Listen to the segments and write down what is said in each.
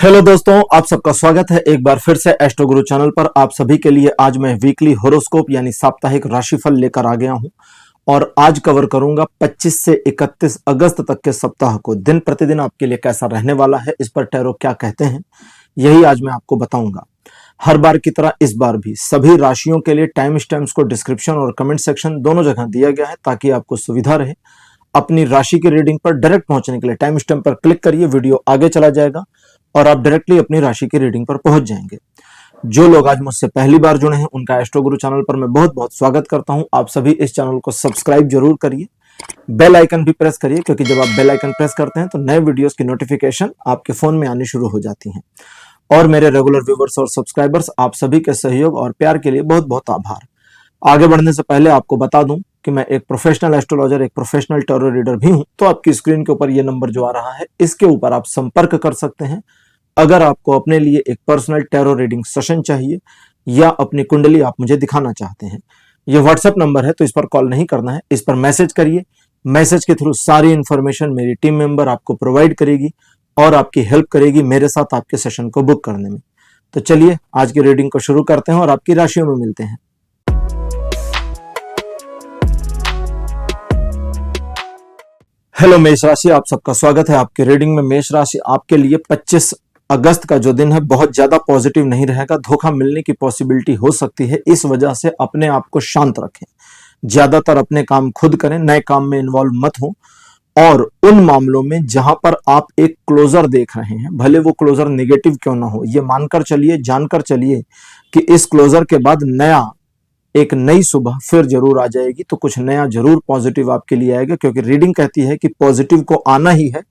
Hello दोस्तों, आप सबका स्वागत है एक बार फिर से एस्ट्रो गुरु चैनल पर। आप सभी के लिए आज मैं वीकली होरोस्कोप यानी साप्ताहिक राशिफल लेकर आ गया हूं और आज कवर करूंगा 25 से 31 अगस्त तक के सप्ताह को। दिन प्रतिदिन आपके लिए कैसा रहने वाला है, इस पर टैरो क्या कहते हैं, यही आज मैं आपको बताऊंगा। हर बार की तरह इस बार भी सभी राशियों के लिए टाइम स्टैम्प्स को डिस्क्रिप्शन और कमेंट सेक्शन दोनों जगह दिया गया है ताकि आपको सुविधा रहे। अपनी राशि की रीडिंग पर डायरेक्ट पहुंचने के लिए टाइम स्टैम्प पर क्लिक करिए, वीडियो आगे चला जाएगा और आप डायरेक्टली अपनी राशि की रीडिंग पर पहुंच जाएंगे। जो लोग आज मुझसे पहली बार जुड़े हैं उनका एस्ट्रो गुरु चैनल पर मैं बहुत बहुत स्वागत करता हूं। आप सभी इस चैनल को सब्सक्राइब जरूर करिए, बेल आइकन भी प्रेस करिए, क्योंकि जब आप बेल आइकन प्रेस करते हैं तो नए वीडियोस की नोटिफिकेशन आपके फोन में आनी शुरू हो जाती हैं। और मेरे रेगुलर व्यूवर्स और सब्सक्राइबर्स, आप सभी के सहयोग और प्यार के लिए बहुत बहुत आभार। आगे बढ़ने से पहले आपको बता दूं कि मैं एक प्रोफेशनल एस्ट्रोलॉजर, एक प्रोफेशनल टैरो रीडर भी हूं। तो आपकी स्क्रीन के ऊपर ये नंबर जो आ रहा है, इसके ऊपर आप संपर्क कर सकते हैं अगर आपको अपने लिए एक पर्सनल टैरो रीडिंग सेशन चाहिए या अपनी कुंडली आप मुझे दिखाना चाहते हैं। ये व्हाट्सएप नंबर है, तो इस पर कॉल नहीं करना है, इस पर मैसेज करिए। मैसेज के थ्रू सारी इंफॉर्मेशन मेरी टीम मेंबर आपको प्रोवाइड करेगी और आपकी हेल्प करेगी मेरे साथ आपके सेशन को बुक करने में। तो चलिए आज की रीडिंग को शुरू करते हैं और आपकी राशियों में मिलते हैं। हेलो मेष राशि, आप सबका स्वागत है आपके रीडिंग में। मेष राशि, आपके लिए 25 अगस्त का जो दिन है बहुत ज्यादा पॉजिटिव नहीं रहेगा। धोखा मिलने की पॉसिबिलिटी हो सकती है, इस वजह से अपने आप को शांत रखें। ज्यादातर अपने काम खुद करें, नए काम में इन्वॉल्व मत हो। और उन मामलों में जहां पर आप एक क्लोजर देख रहे हैं, भले वो क्लोजर नेगेटिव क्यों ना हो, ये मानकर चलिए, जानकर चलिए कि इस क्लोजर के बाद एक नई सुबह फिर जरूर आ जाएगी। तो कुछ नया जरूर पॉजिटिव आपके लिए आएगा, क्योंकि रीडिंग कहती है कि पॉजिटिव को आना ही है,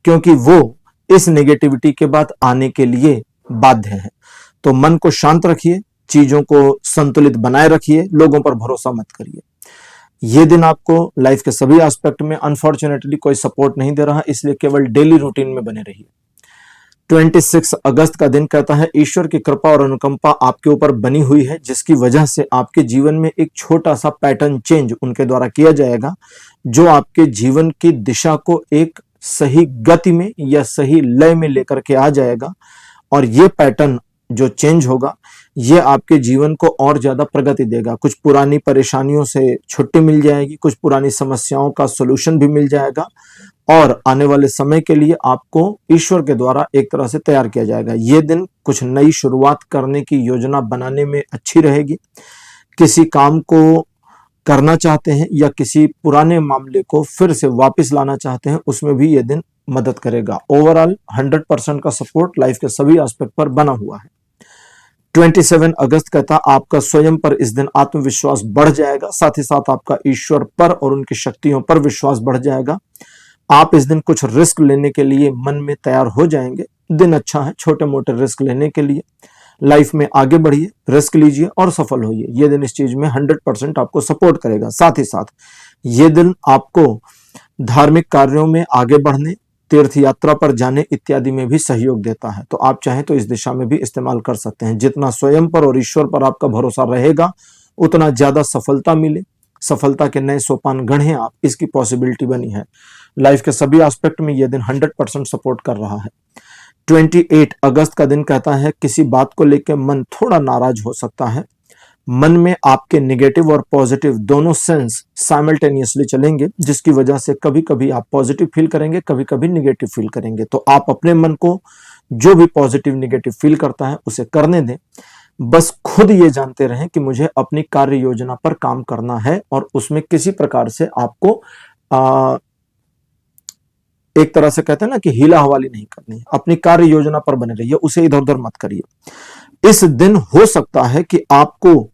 क्योंकि वो इस नेगेटिविटी के बाद आने के लिए बाध्य है। तो मन को शांत रखिए, चीजों को संतुलित बनाए रखिए, लोगों पर भरोसा मत करिए। ये दिन आपको लाइफ के सभी एस्पेक्ट में अनफॉर्चुनेटली कोई सपोर्ट नहीं दे रहा, इसलिए केवल डेली रूटीन में बने रहिए। 26 अगस्त का दिन कहता है ईश्वर की कृपा और अनुकंपा आपके ऊपर बनी हुई है, जिसकी वजह से आपके जीवन में एक छोटा सा पैटर्न चेंज उनके द्वारा किया जाएगा, जो आपके जीवन की दिशा को एक सही गति में या सही लय में लेकर के आ जाएगा। और ये पैटर्न जो चेंज होगा, ये आपके जीवन को और ज्यादा प्रगति देगा। कुछ पुरानी परेशानियों से छुट्टी मिल जाएगी, कुछ पुरानी समस्याओं का सॉल्यूशन भी मिल जाएगा और आने वाले समय के लिए आपको ईश्वर के द्वारा एक तरह से तैयार किया जाएगा। ये दिन कुछ नई शुरुआत करने की योजना बनाने में अच्छी रहेगी। किसी काम को करना चाहते हैं या किसी पुराने मामले को फिर से वापस लाना चाहते हैं, उसमें भी ये दिन मदद करेगा। ओवरऑल 100% का सपोर्ट लाइफ के सभी एस्पेक्ट पर बना हुआ है। 27 अगस्त कहता आपका स्वयं पर इस दिन आत्मविश्वास बढ़ जाएगा, साथ ही साथ आपका ईश्वर पर और उनकी शक्तियों पर विश्वास बढ़ जाएगा। आप इस दिन कुछ रिस्क लेने के लिए मन में तैयार हो जाएंगे। दिन अच्छा है छोटे मोटे रिस्क लेने के लिए। लाइफ में आगे बढ़िए, रिस्क लीजिए और सफल होइए। ये दिन इस चीज में 100% आपको सपोर्ट करेगा। साथ ही साथ ये दिन आपको धार्मिक कार्यों में आगे बढ़ने, तीर्थ यात्रा पर जाने इत्यादि में भी सहयोग देता है। तो आप चाहें तो इस दिशा में भी इस्तेमाल कर सकते हैं। जितना स्वयं पर और ईश्वर पर आपका भरोसा रहेगा, उतना ज्यादा सफलता मिले, सफलता के नए सोपान गढ़ें आप, इसकी पॉसिबिलिटी बनी है। लाइफ के सभी एस्पेक्ट में यह दिन 100% सपोर्ट कर रहा है। 28 अगस्त का दिन कहता है किसी बात को लेकर मन थोड़ा नाराज हो सकता है। मन में आपके नेगेटिव और पॉजिटिव दोनों सेंस साइमल्टेनियसली चलेंगे, जिसकी वजह से कभी कभी आप पॉजिटिव फील करेंगे, कभी कभी नेगेटिव फील करेंगे। तो आप अपने मन को जो भी पॉजिटिव नेगेटिव फील करता है उसे करने दें। बस खुद ये जानते रहें कि मुझे अपनी कार्य योजना पर काम करना है और उसमें किसी प्रकार से आपको एक तरह से कहते हैं ना कि हीला हवाली नहीं करनी। अपनी कार्य योजना पर बने रहिए, उसे इधर उधर मत करिए। इस दिन हो सकता है कि आपको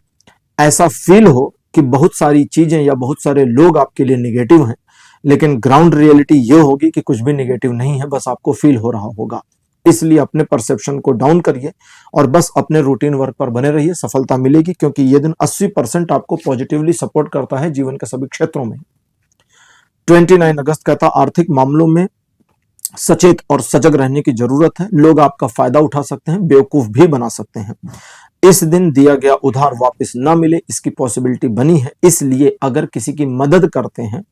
ऐसा फील हो कि बहुत सारी चीजें या बहुत सारे लोग आपके लिए नेगेटिव हैं, लेकिन ग्राउंड रियलिटी ये होगी कि कुछ भी नेगेटिव नहीं है, बस आपको फील हो रहा होगा। इसलिए अपने परसेप्शन को डाउन करिए और बस अपने रूटीन वर्क पर बने रहिए, सफलता मिलेगी। क्योंकि यह दिन 80% आपको पॉजिटिवली सपोर्ट करता है जीवन के सभी क्षेत्रों में। 29 अगस्त कहता आर्थिक मामलों में सचेत और सजग रहने की जरूरत है। लोग आपका फायदा उठा सकते हैं, बेवकूफ भी बना सकते हैं। इस दिन दिया गया उधार वापस ना मिले, इसकी पॉसिबिलिटी बनी है। इसलिए अगर किसी की मदद करते हैं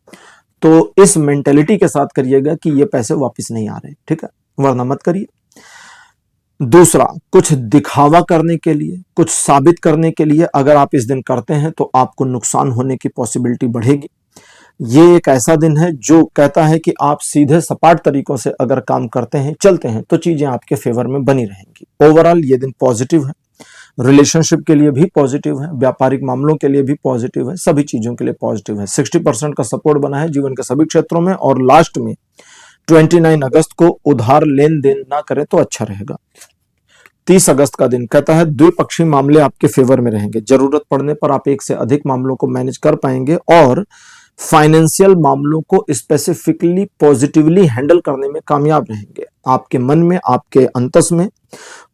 तो इस मेंटेलिटी के साथ करिएगा कि ये पैसे वापस नहीं आ रहे, ठीक है, वरना मत करिए। दूसरा, कुछ दिखावा करने के लिए, कुछ साबित करने के लिए अगर आप इस दिन करते हैं तो आपको नुकसान होने की पॉसिबिलिटी बढ़ेगी। ये एक ऐसा दिन है जो कहता है कि आप सीधे सपाट तरीकों से अगर काम करते हैं, चलते हैं, तो चीजें आपके फेवर में बनी रहेंगी। ओवरऑल ये दिन पॉजिटिव है, रिलेशनशिप के लिए भी पॉजिटिव है, व्यापारिक मामलों के लिए भी पॉजिटिव है, सभी चीजों के लिए पॉजिटिव है। 60% का सपोर्ट बना है जीवन के सभी क्षेत्रों में। और लास्ट में 29 अगस्त को उधार लेन देन ना करें तो अच्छा रहेगा। 30 अगस्त का दिन कहता है द्विपक्षीय मामले आपके फेवर में रहेंगे, जरूरत पड़ने पर आप एक से अधिक मामलों को मैनेज कर पाएंगे और फाइनेंशियल मामलों को स्पेसिफिकली पॉजिटिवली हैंडल करने में कामयाब रहेंगे। आपके मन में, आपके अंतस में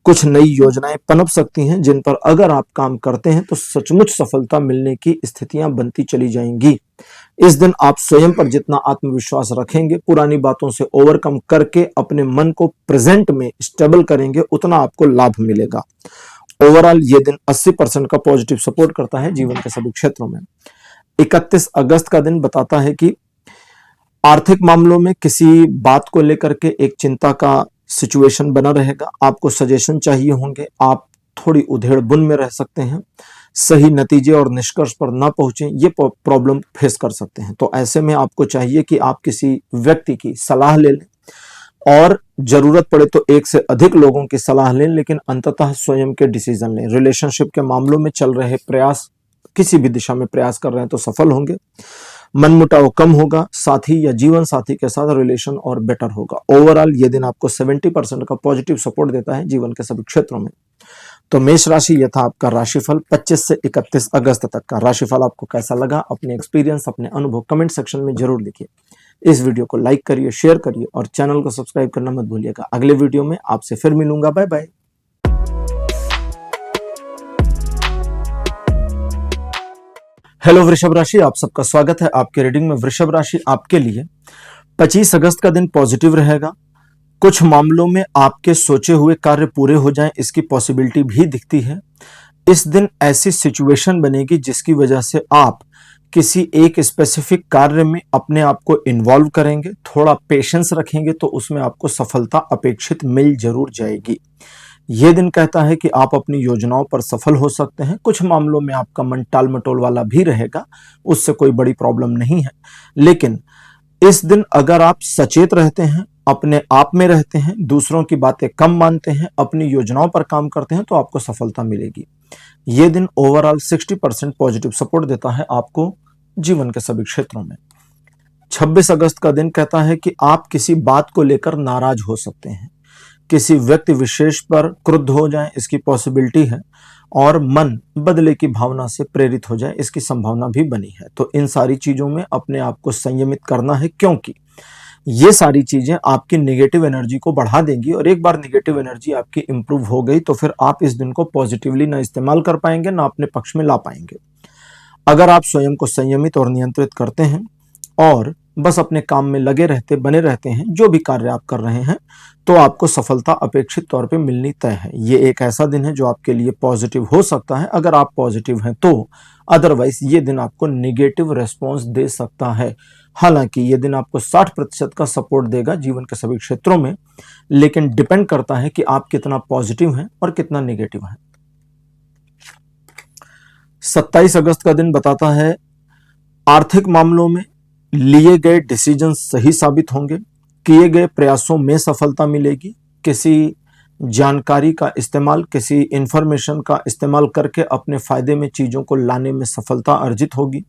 कुछ नई योजनाएं पनप सकती हैं जिन पर अगर आप काम करते हैं तो सचमुच सफलता मिलने की स्थितियां बनती चली जाएंगी। इस दिन आप स्वयं पर जितना आत्मविश्वास रखेंगे, पुरानी बातों से ओवरकम करके अपने मन को प्रेजेंट में स्टेबल करेंगे, उतना आपको लाभ मिलेगा। ओवरऑल ये दिन 80% का पॉजिटिव सपोर्ट करता है जीवन के सभी क्षेत्रों में। 31 अगस्त का दिन बताता है कि आर्थिक मामलों में किसी बात को लेकर के एक चिंता का सिचुएशन बना रहेगा। आपको सजेशन चाहिए होंगे, आप थोड़ी उधेड़ बुन में रह सकते हैं, सही नतीजे और निष्कर्ष पर ना पहुंचे, ये प्रॉब्लम फेस कर सकते हैं। तो ऐसे में आपको चाहिए कि आप किसी व्यक्ति की सलाह ले लें और जरूरत पड़े तो एक से अधिक लोगों की सलाह लें, लेकिन अंततः स्वयं के डिसीजन लें। रिलेशनशिप के मामलों में चल रहे प्रयास, किसी भी दिशा में प्रयास कर रहे हैं तो सफल होंगे। मनमुटाव कम होगा, साथी या जीवन साथी के साथ रिलेशन और बेटर होगा। ओवरऑल ये दिन आपको 70% का पॉजिटिव सपोर्ट देता है जीवन के सभी क्षेत्रों में। तो मेष राशि, यह था आपका राशिफल 25 से 31 अगस्त तक का। राशिफल आपको कैसा लगा, अपने एक्सपीरियंस, अपने अनुभव कमेंट सेक्शन में जरूर लिखिए। इस वीडियो को लाइक करिए, शेयर करिए और चैनल को सब्सक्राइब करना मत भूलिएगा। अगले वीडियो में आपसे फिर मिलूंगा। Bye bye. हेलो वृषभ राशि, आप सबका स्वागत है आपके रीडिंग में। वृषभ राशि, आपके लिए 25 अगस्त का दिन पॉजिटिव रहेगा। कुछ मामलों में आपके सोचे हुए कार्य पूरे हो जाएं, इसकी पॉसिबिलिटी भी दिखती है। इस दिन ऐसी सिचुएशन बनेगी जिसकी वजह से आप किसी एक स्पेसिफिक कार्य में अपने आप को इन्वॉल्व करेंगे, थोड़ा पेशेंस रखेंगे तो उसमें आपको सफलता अपेक्षित मिल जरूर जाएगी। यह दिन कहता है कि आप अपनी योजनाओं पर सफल हो सकते हैं। कुछ मामलों में आपका मन टाल मटोल वाला भी रहेगा, उससे कोई बड़ी प्रॉब्लम नहीं है, लेकिन इस दिन अगर आप सचेत रहते हैं, अपने आप में रहते हैं, दूसरों की बातें कम मानते हैं, अपनी योजनाओं पर काम करते हैं तो आपको सफलता मिलेगी। यह दिन ओवरऑल 60% पॉजिटिव सपोर्ट देता है आपको जीवन के सभी क्षेत्रों में। 26 अगस्त का दिन कहता है कि आप किसी बात को लेकर नाराज हो सकते हैं, किसी व्यक्ति विशेष पर क्रुद्ध हो जाए, इसकी पॉसिबिलिटी है, और मन बदले की भावना से प्रेरित हो जाए, इसकी संभावना भी बनी है। तो इन सारी चीजों में अपने आप को संयमित करना है, क्योंकि ये सारी चीजें आपकी नेगेटिव एनर्जी को बढ़ा देंगी और एक बार नेगेटिव एनर्जी आपकी इंप्रूव हो गई तो फिर आप इस दिन को पॉजिटिवली ना इस्तेमाल कर पाएंगे, ना अपने पक्ष में ला पाएंगे। अगर आप स्वयं को संयमित और नियंत्रित करते हैं और बस अपने काम में लगे रहते, बने रहते हैं, जो भी कार्य आप कर रहे हैं, तो आपको सफलता अपेक्षित तौर पे मिलनी तय है। ये एक ऐसा दिन है जो आपके लिए पॉजिटिव हो सकता है अगर आप पॉजिटिव हैं तो, अदरवाइज ये दिन आपको नेगेटिव रेस्पॉन्स दे सकता है। हालांकि ये दिन आपको 60% का सपोर्ट देगा जीवन के सभी क्षेत्रों में, लेकिन डिपेंड करता है कि आप कितना पॉजिटिव हैं और कितना नेगेटिव हैं। 27 अगस्त का दिन बताता है आर्थिक मामलों में लिए गए डिसीजन सही साबित होंगे, किए गए प्रयासों में सफलता मिलेगी, किसी जानकारी का इस्तेमाल, किसी इंफॉर्मेशन का इस्तेमाल करके अपने फायदे में चीजों को लाने में सफलता अर्जित होगी।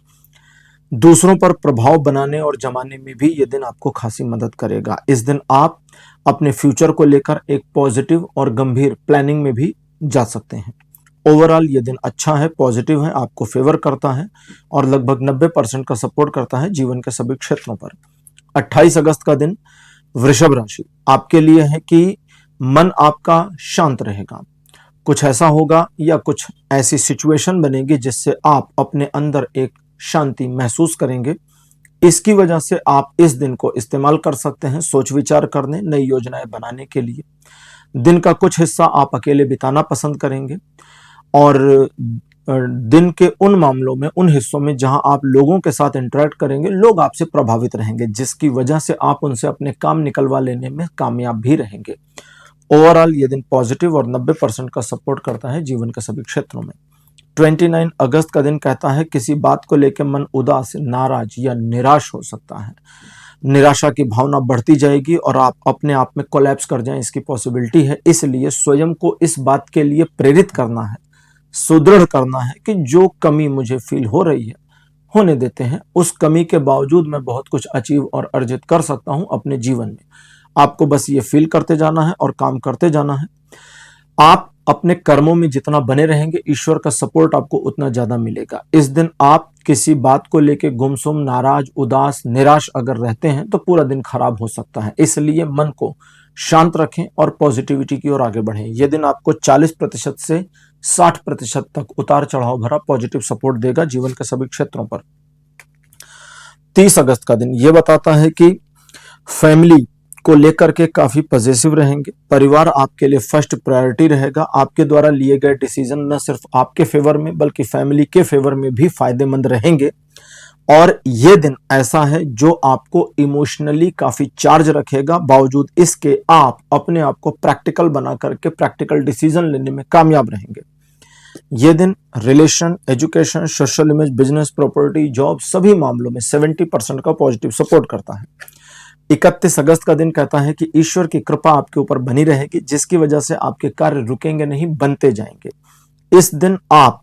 दूसरों पर प्रभाव बनाने और जमाने में भी यह दिन आपको खासी मदद करेगा। इस दिन आप अपने फ्यूचर को लेकर एक पॉजिटिव और गंभीर प्लानिंग में भी जा सकते हैं। ओवरऑल ये दिन अच्छा है, पॉजिटिव है, आपको फेवर करता है और लगभग 90% का सपोर्ट करता है जीवन के सभी क्षेत्रों पर। 28 अगस्त का दिन वृषभ राशि आपके लिए है कि मन आपका शांत रहेगा। कुछ ऐसा होगा या कुछ ऐसी सिचुएशन बनेगी जिससे आप अपने अंदर एक शांति महसूस करेंगे। इसकी वजह से आप इस दिन को इस्तेमाल कर सकते हैं सोच विचार करने, नई योजनाएं बनाने के लिए। दिन का कुछ हिस्सा आप अकेले बिताना पसंद करेंगे और दिन के उन मामलों में, उन हिस्सों में जहां आप लोगों के साथ इंटरेक्ट करेंगे, लोग आपसे प्रभावित रहेंगे, जिसकी वजह से आप उनसे अपने काम निकलवा लेने में कामयाब भी रहेंगे। ओवरऑल ये दिन पॉजिटिव और 90% का सपोर्ट करता है जीवन के सभी क्षेत्रों में। 29 अगस्त का दिन कहता है किसी बात को लेकर मन उदास, नाराज या निराश हो सकता है। निराशा की भावना बढ़ती जाएगी और आप अपने आप में कोलैप्स कर जाएं, इसकी पॉसिबिलिटी है। इसलिए स्वयं को इस बात के लिए प्रेरित करना है, सुदृढ़ करना है कि जो कमी मुझे फील हो रही है होने देते हैं, उस कमी के बावजूद मैं बहुत कुछ अचीव और अर्जित कर सकता हूं अपने जीवन में। आपको बस ये फील करते जाना है और काम करते जाना है। आप अपने कर्मों में जितना बने रहेंगे, ईश्वर का सपोर्ट आपको उतना ज्यादा मिलेगा। इस दिन आप किसी बात को लेके गुमसुम, नाराज, उदास, निराश अगर रहते हैं तो पूरा दिन खराब हो सकता है। इसलिए मन को शांत रखें और पॉजिटिविटी की ओर आगे बढ़ें। यह दिन आपको 40% से 60% तक उतार चढ़ाव भरा पॉजिटिव सपोर्ट देगा जीवन के सभी क्षेत्रों पर। 30 अगस्त का दिन यह बताता है कि फैमिली को लेकर के काफी पॉजिटिव रहेंगे। परिवार आपके लिए फर्स्ट प्रायोरिटी रहेगा। आपके द्वारा लिए गए डिसीजन न सिर्फ आपके फेवर में बल्कि फैमिली के फेवर में भी फायदेमंद रहेंगे। और ये दिन ऐसा है जो आपको इमोशनली काफी चार्ज रखेगा। बावजूद इसके आप अपने आप को प्रैक्टिकल बना करके प्रैक्टिकल डिसीजन लेने में कामयाब रहेंगे। ये दिन relation, education, social image, business, property, job सभी मामलों में 70% का पॉजिटिव सपोर्ट करता है। 31 अगस्त का दिन कहता है कि ईश्वर की कृपा आपके ऊपर बनी रहेगी, जिसकी वजह से आपके कार्य रुकेंगे नहीं, बनते जाएंगे। इस दिन आप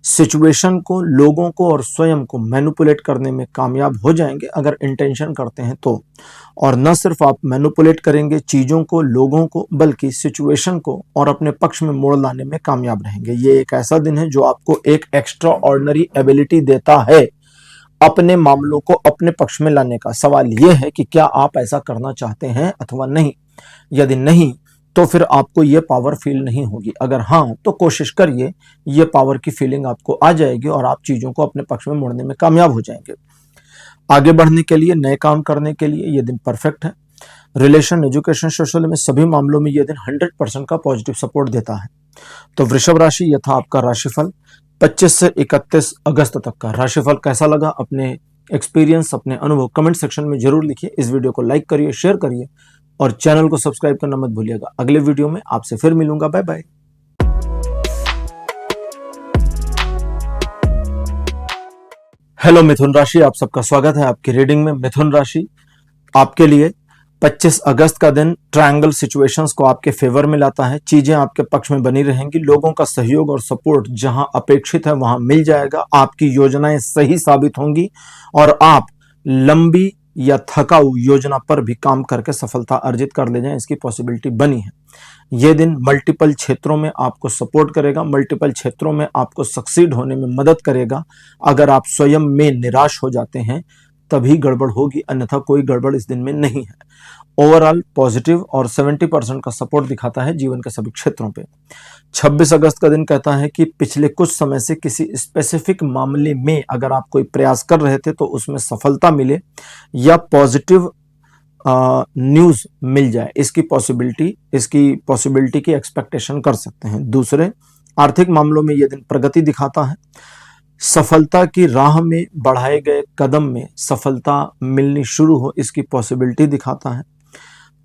सिचुएशन को, लोगों को और स्वयं को मैनिपुलेट करने में कामयाब हो जाएंगे अगर इंटेंशन करते हैं तो। और न सिर्फ आप मैनिपुलेट करेंगे चीजों को, लोगों को, बल्कि सिचुएशन को और अपने पक्ष में मोड़ लाने में कामयाब रहेंगे। ये एक ऐसा दिन है जो आपको एक एक्स्ट्रा ऑर्डिनरी एबिलिटी देता है अपने मामलों को अपने पक्ष में लाने का। सवाल यह है कि क्या आप ऐसा करना चाहते हैं अथवा नहीं। यदि नहीं तो फिर आपको यह पावर फील नहीं होगी। अगर हाँ तो कोशिश करिए, यह पावर की फीलिंग आपको आ जाएगी और आप चीजों को अपने पक्ष में मोड़ने में कामयाब हो जाएंगे। आगे बढ़ने के लिए, नए काम करने के लिए यह दिन परफेक्ट है। रिलेशन, एजुकेशन, सोशल में सभी मामलों में यह दिन 100% का पॉजिटिव सपोर्ट देता है। तो वृषभ राशि, यह था आपका राशिफल 25 से 31 अगस्त तक का। राशिफल कैसा लगा, अपने एक्सपीरियंस, अपने अनुभव कमेंट सेक्शन में जरूर लिखिए। इस वीडियो को लाइक करिए, शेयर करिए और चैनल को सब्सक्राइब करना मत भूलिएगा। अगले वीडियो में आपसे फिर मिलूंगा। Bye bye. हेलो मिथुन राशि, आप सबका स्वागत है आपकी रीडिंग में। मिथुन राशि आपके लिए 25 अगस्त का दिन ट्रायंगल सिचुएशंस को आपके फेवर में लाता है। चीजें आपके पक्ष में बनी रहेंगी। लोगों का सहयोग और सपोर्ट जहां अपेक्षित है वहां मिल जाएगा। आपकी योजनाएं सही साबित होंगी और आप लंबी या थकाऊ योजना पर भी काम करके सफलता अर्जित कर ले जाएं, इसकी पॉसिबिलिटी बनी है। यह दिन मल्टीपल क्षेत्रों में आपको सपोर्ट करेगा, मल्टीपल क्षेत्रों में आपको सक्सीड होने में मदद करेगा। अगर आप स्वयं में निराश हो जाते हैं तभी गड़बड़ होगी, अन्यथा कोई गड़बड़ इस दिन में नहीं है। ओवरऑल पॉजिटिव और 70% का सपोर्ट दिखाता है जीवन के सभी क्षेत्रों पे। 26 अगस्त का दिन कहता है कि पिछले कुछ समय से किसी स्पेसिफिक मामले में अगर आप कोई प्रयास कर रहे थे तो उसमें सफलता मिले या पॉजिटिव न्यूज मिल जाए, इसकी पॉसिबिलिटी की एक्सपेक्टेशन कर सकते हैं। दूसरे आर्थिक मामलों में यह दिन प्रगति दिखाता है। सफलता की राह में बढ़ाए गए कदम में सफलता मिलनी शुरू हो, इसकी पॉसिबिलिटी दिखाता है।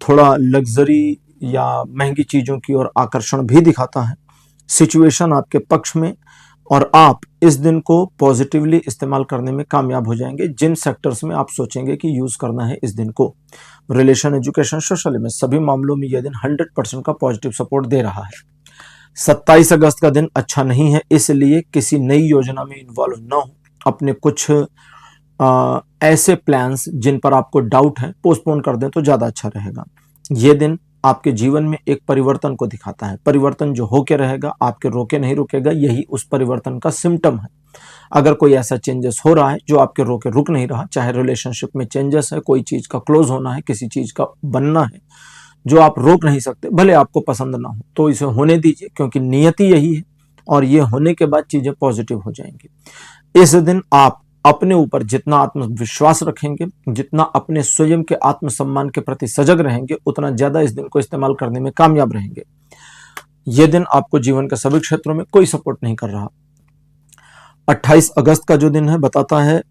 थोड़ा लग्जरी या महंगी चीजों की ओर आकर्षण भी दिखाता है। सिचुएशन आपके पक्ष में और आप इस दिन को पॉजिटिवली इस्तेमाल करने में कामयाब हो जाएंगे जिन सेक्टर्स में आप सोचेंगे कि यूज करना है इस दिन को। रिलेशन, एजुकेशन, सोशल में सभी मामलों में यह दिन 100% का पॉजिटिव सपोर्ट दे रहा है। 27 अगस्त का दिन अच्छा नहीं है, इसलिए किसी नई योजना में इन्वॉल्व न हो। अपने कुछ ऐसे प्लान्स जिन पर आपको डाउट है पोस्टपोन कर दें तो ज्यादा अच्छा रहेगा। यह दिन आपके जीवन में एक परिवर्तन को दिखाता है। परिवर्तन जो होके रहेगा, आपके रोके नहीं रुकेगा, यही उस परिवर्तन का सिम्टम है। अगर कोई ऐसा चेंजेस हो रहा है जो आपके रोके रुक नहीं रहा, चाहे रिलेशनशिप में चेंजेस है, कोई चीज का क्लोज होना है, किसी चीज का बनना है जो आप रोक नहीं सकते, भले आपको पसंद ना हो, तो इसे होने दीजिए क्योंकि नियति यही है और ये होने के बाद चीजें पॉजिटिव हो जाएंगी। इस दिन आप अपने ऊपर जितना आत्मविश्वास रखेंगे, जितना अपने स्वयं के आत्मसम्मान के प्रति सजग रहेंगे, उतना ज्यादा इस दिन को इस्तेमाल करने में कामयाब रहेंगे। यह दिन आपको जीवन के सभी क्षेत्रों में कोई सपोर्ट नहीं कर रहा। 28 अगस्त का जो दिन है बताता है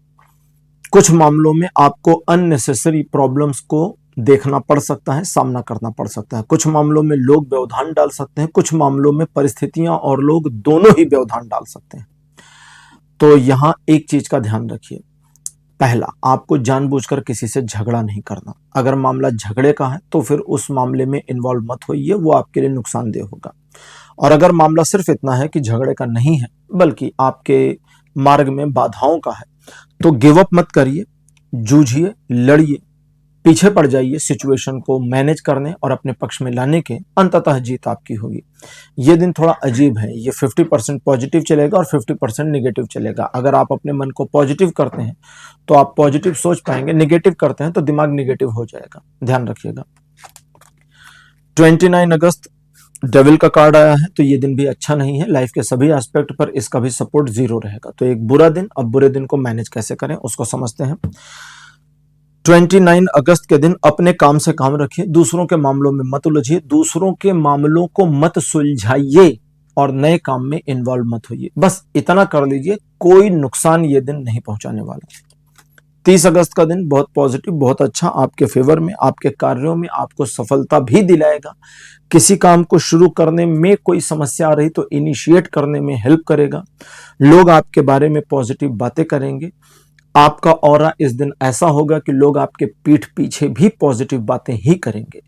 कुछ मामलों में आपको अननेसेसरी प्रॉब्लम्स को देखना पड़ सकता है, सामना करना पड़ सकता है। कुछ मामलों में लोग व्यवधान डाल सकते हैं, कुछ मामलों में परिस्थितियां और लोग दोनों ही व्यवधान डाल सकते हैं। तो यहां एक चीज का ध्यान रखिए, पहला, आपको जानबूझकर किसी से झगड़ा नहीं करना। अगर मामला झगड़े का है तो फिर उस मामले में इन्वॉल्व मत होइए, वो आपके लिए नुकसानदेह होगा। और अगर मामला सिर्फ इतना है कि झगड़े का नहीं है बल्कि आपके मार्ग में बाधाओं का है, तो गिव अप मत करिए, जूझिए, लड़िए, पीछे पड़ जाइए सिचुएशन को मैनेज करने और अपने पक्ष में लाने के, अंततः जीत आपकी होगी। ये दिन थोड़ा अजीब है, ये 50% पॉजिटिव चलेगा और 50% नेगेटिव चलेगा। अगर आप अपने मन को पॉजिटिव करते हैं तो आप पॉजिटिव सोच पाएंगे, नेगेटिव करते हैं तो दिमाग नेगेटिव हो जाएगा, ध्यान रखिएगा। 29 अगस्त डेविल का कार्ड आया है, तो ये दिन भी अच्छा नहीं है। लाइफ के सभी एस्पेक्ट पर इसका भी सपोर्ट 0 रहेगा। तो एक बुरा दिन, अब बुरे दिन को मैनेज कैसे करें उसको समझते हैं। 29 अगस्त के दिन अपने काम से काम रखिए, दूसरों के मामलों में मत उलझिए, दूसरों के मामलों को मत सुलझाइए और नए काम में इन्वॉल्व मत होइए। बस इतना कर लीजिए, कोई नुकसान ये दिन नहीं पहुंचाने वाला। 30 अगस्त का दिन बहुत पॉजिटिव, बहुत अच्छा, आपके फेवर में, आपके कार्यों में आपको सफलता भी दिलाएगा। किसी काम को शुरू करने में कोई समस्या आ रही तो इनिशिएट करने में हेल्प करेगा। लोग आपके बारे में पॉजिटिव बातें करेंगे। आपका ऑरा इस दिन ऐसा होगा कि लोग आपके पीठ पीछे भी पॉजिटिव बातें ही करेंगे।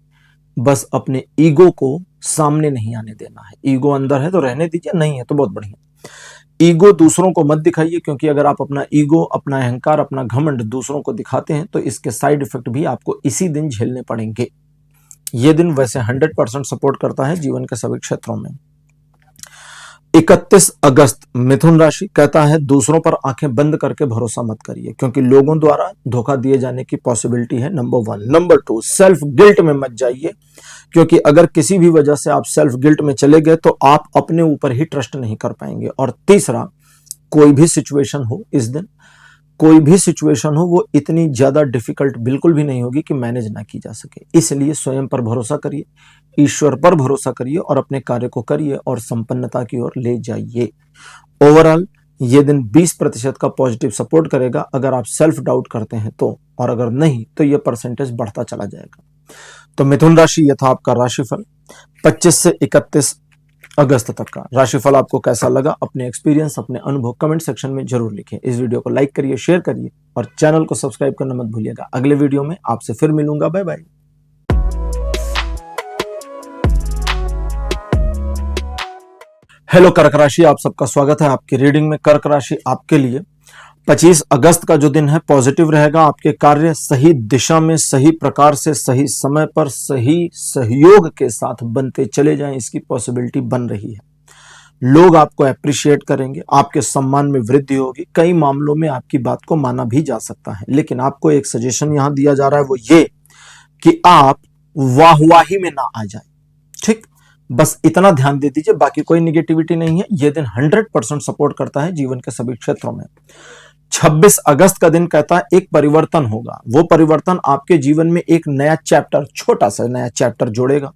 बस अपने ईगो को सामने नहीं आने देना है। ईगो अंदर है तो रहने दीजिए, नहीं है तो बहुत बढ़िया। ईगो दूसरों को मत दिखाइए, क्योंकि अगर आप अपना ईगो, अपना अहंकार, अपना घमंड दूसरों को दिखाते हैं तो इसके साइड इफेक्ट भी आपको इसी दिन झेलने पड़ेंगे। यह दिन वैसे 100% सपोर्ट करता है जीवन के सभी क्षेत्रों में। 31 अगस्त मिथुन राशि कहता है दूसरों पर आंखें बंद करके भरोसा मत करिए, क्योंकि लोगों द्वारा धोखा दिए जाने की पॉसिबिलिटी है, नंबर 1। नंबर 2, सेल्फ गिल्ट में मत जाइए, क्योंकि अगर किसी भी वजह से आप सेल्फ गिल्ट में चले गए तो आप अपने ऊपर ही ट्रस्ट नहीं कर पाएंगे। और तीसरा, कोई भी सिचुएशन हो इस दिन, कोई भी सिचुएशन हो, वो इतनी ज्यादा डिफिकल्ट बिल्कुल भी नहीं होगी कि मैनेज ना की जा सके। इसलिए स्वयं पर भरोसा करिए, ईश्वर पर भरोसा करिए और अपने कार्य को करिए और संपन्नता की ओर ले जाइए। ओवरऑल ये दिन 20% का पॉजिटिव सपोर्ट करेगा अगर आप सेल्फ डाउट करते हैं तो, और अगर नहीं तो ये परसेंटेज बढ़ता चला जाएगा। तो मिथुन राशि, ये था आपका राशिफल 25 से 31 अगस्त तक का। राशिफल आपको कैसा लगा, अपने एक्सपीरियंस, अपने अनुभव कमेंट सेक्शन में जरूर लिखें। इस वीडियो को लाइक करिए, शेयर करिए और चैनल को सब्सक्राइब करना मत भूलिएगा। अगले वीडियो में आपसे फिर मिलूंगा, बाय बाय। हेलो कर्क राशि, आप सबका स्वागत है आपकी रीडिंग में। कर्क राशि आपके लिए 25 अगस्त का जो दिन है पॉजिटिव रहेगा। आपके कार्य सही दिशा में, सही प्रकार से, सही समय पर, सही सहयोग के साथ बनते चले जाएं, इसकी पॉसिबिलिटी बन रही है। लोग आपको अप्रिशिएट करेंगे, आपके सम्मान में वृद्धि होगी। कई मामलों में आपकी बात को माना भी जा सकता है, लेकिन आपको एक सजेशन यहां दिया जा रहा है, वो ये कि आप वाहवाही में ना आ जाए। ठीक, बस इतना ध्यान दे दीजिए, बाकी कोई निगेटिविटी नहीं है। यह दिन 100% सपोर्ट करता है जीवन के सभी क्षेत्रों में। 26 अगस्त का दिन कहता है एक परिवर्तन होगा। वो परिवर्तन आपके जीवन में एक नया चैप्टर, छोटा सा नया चैप्टर जोड़ेगा।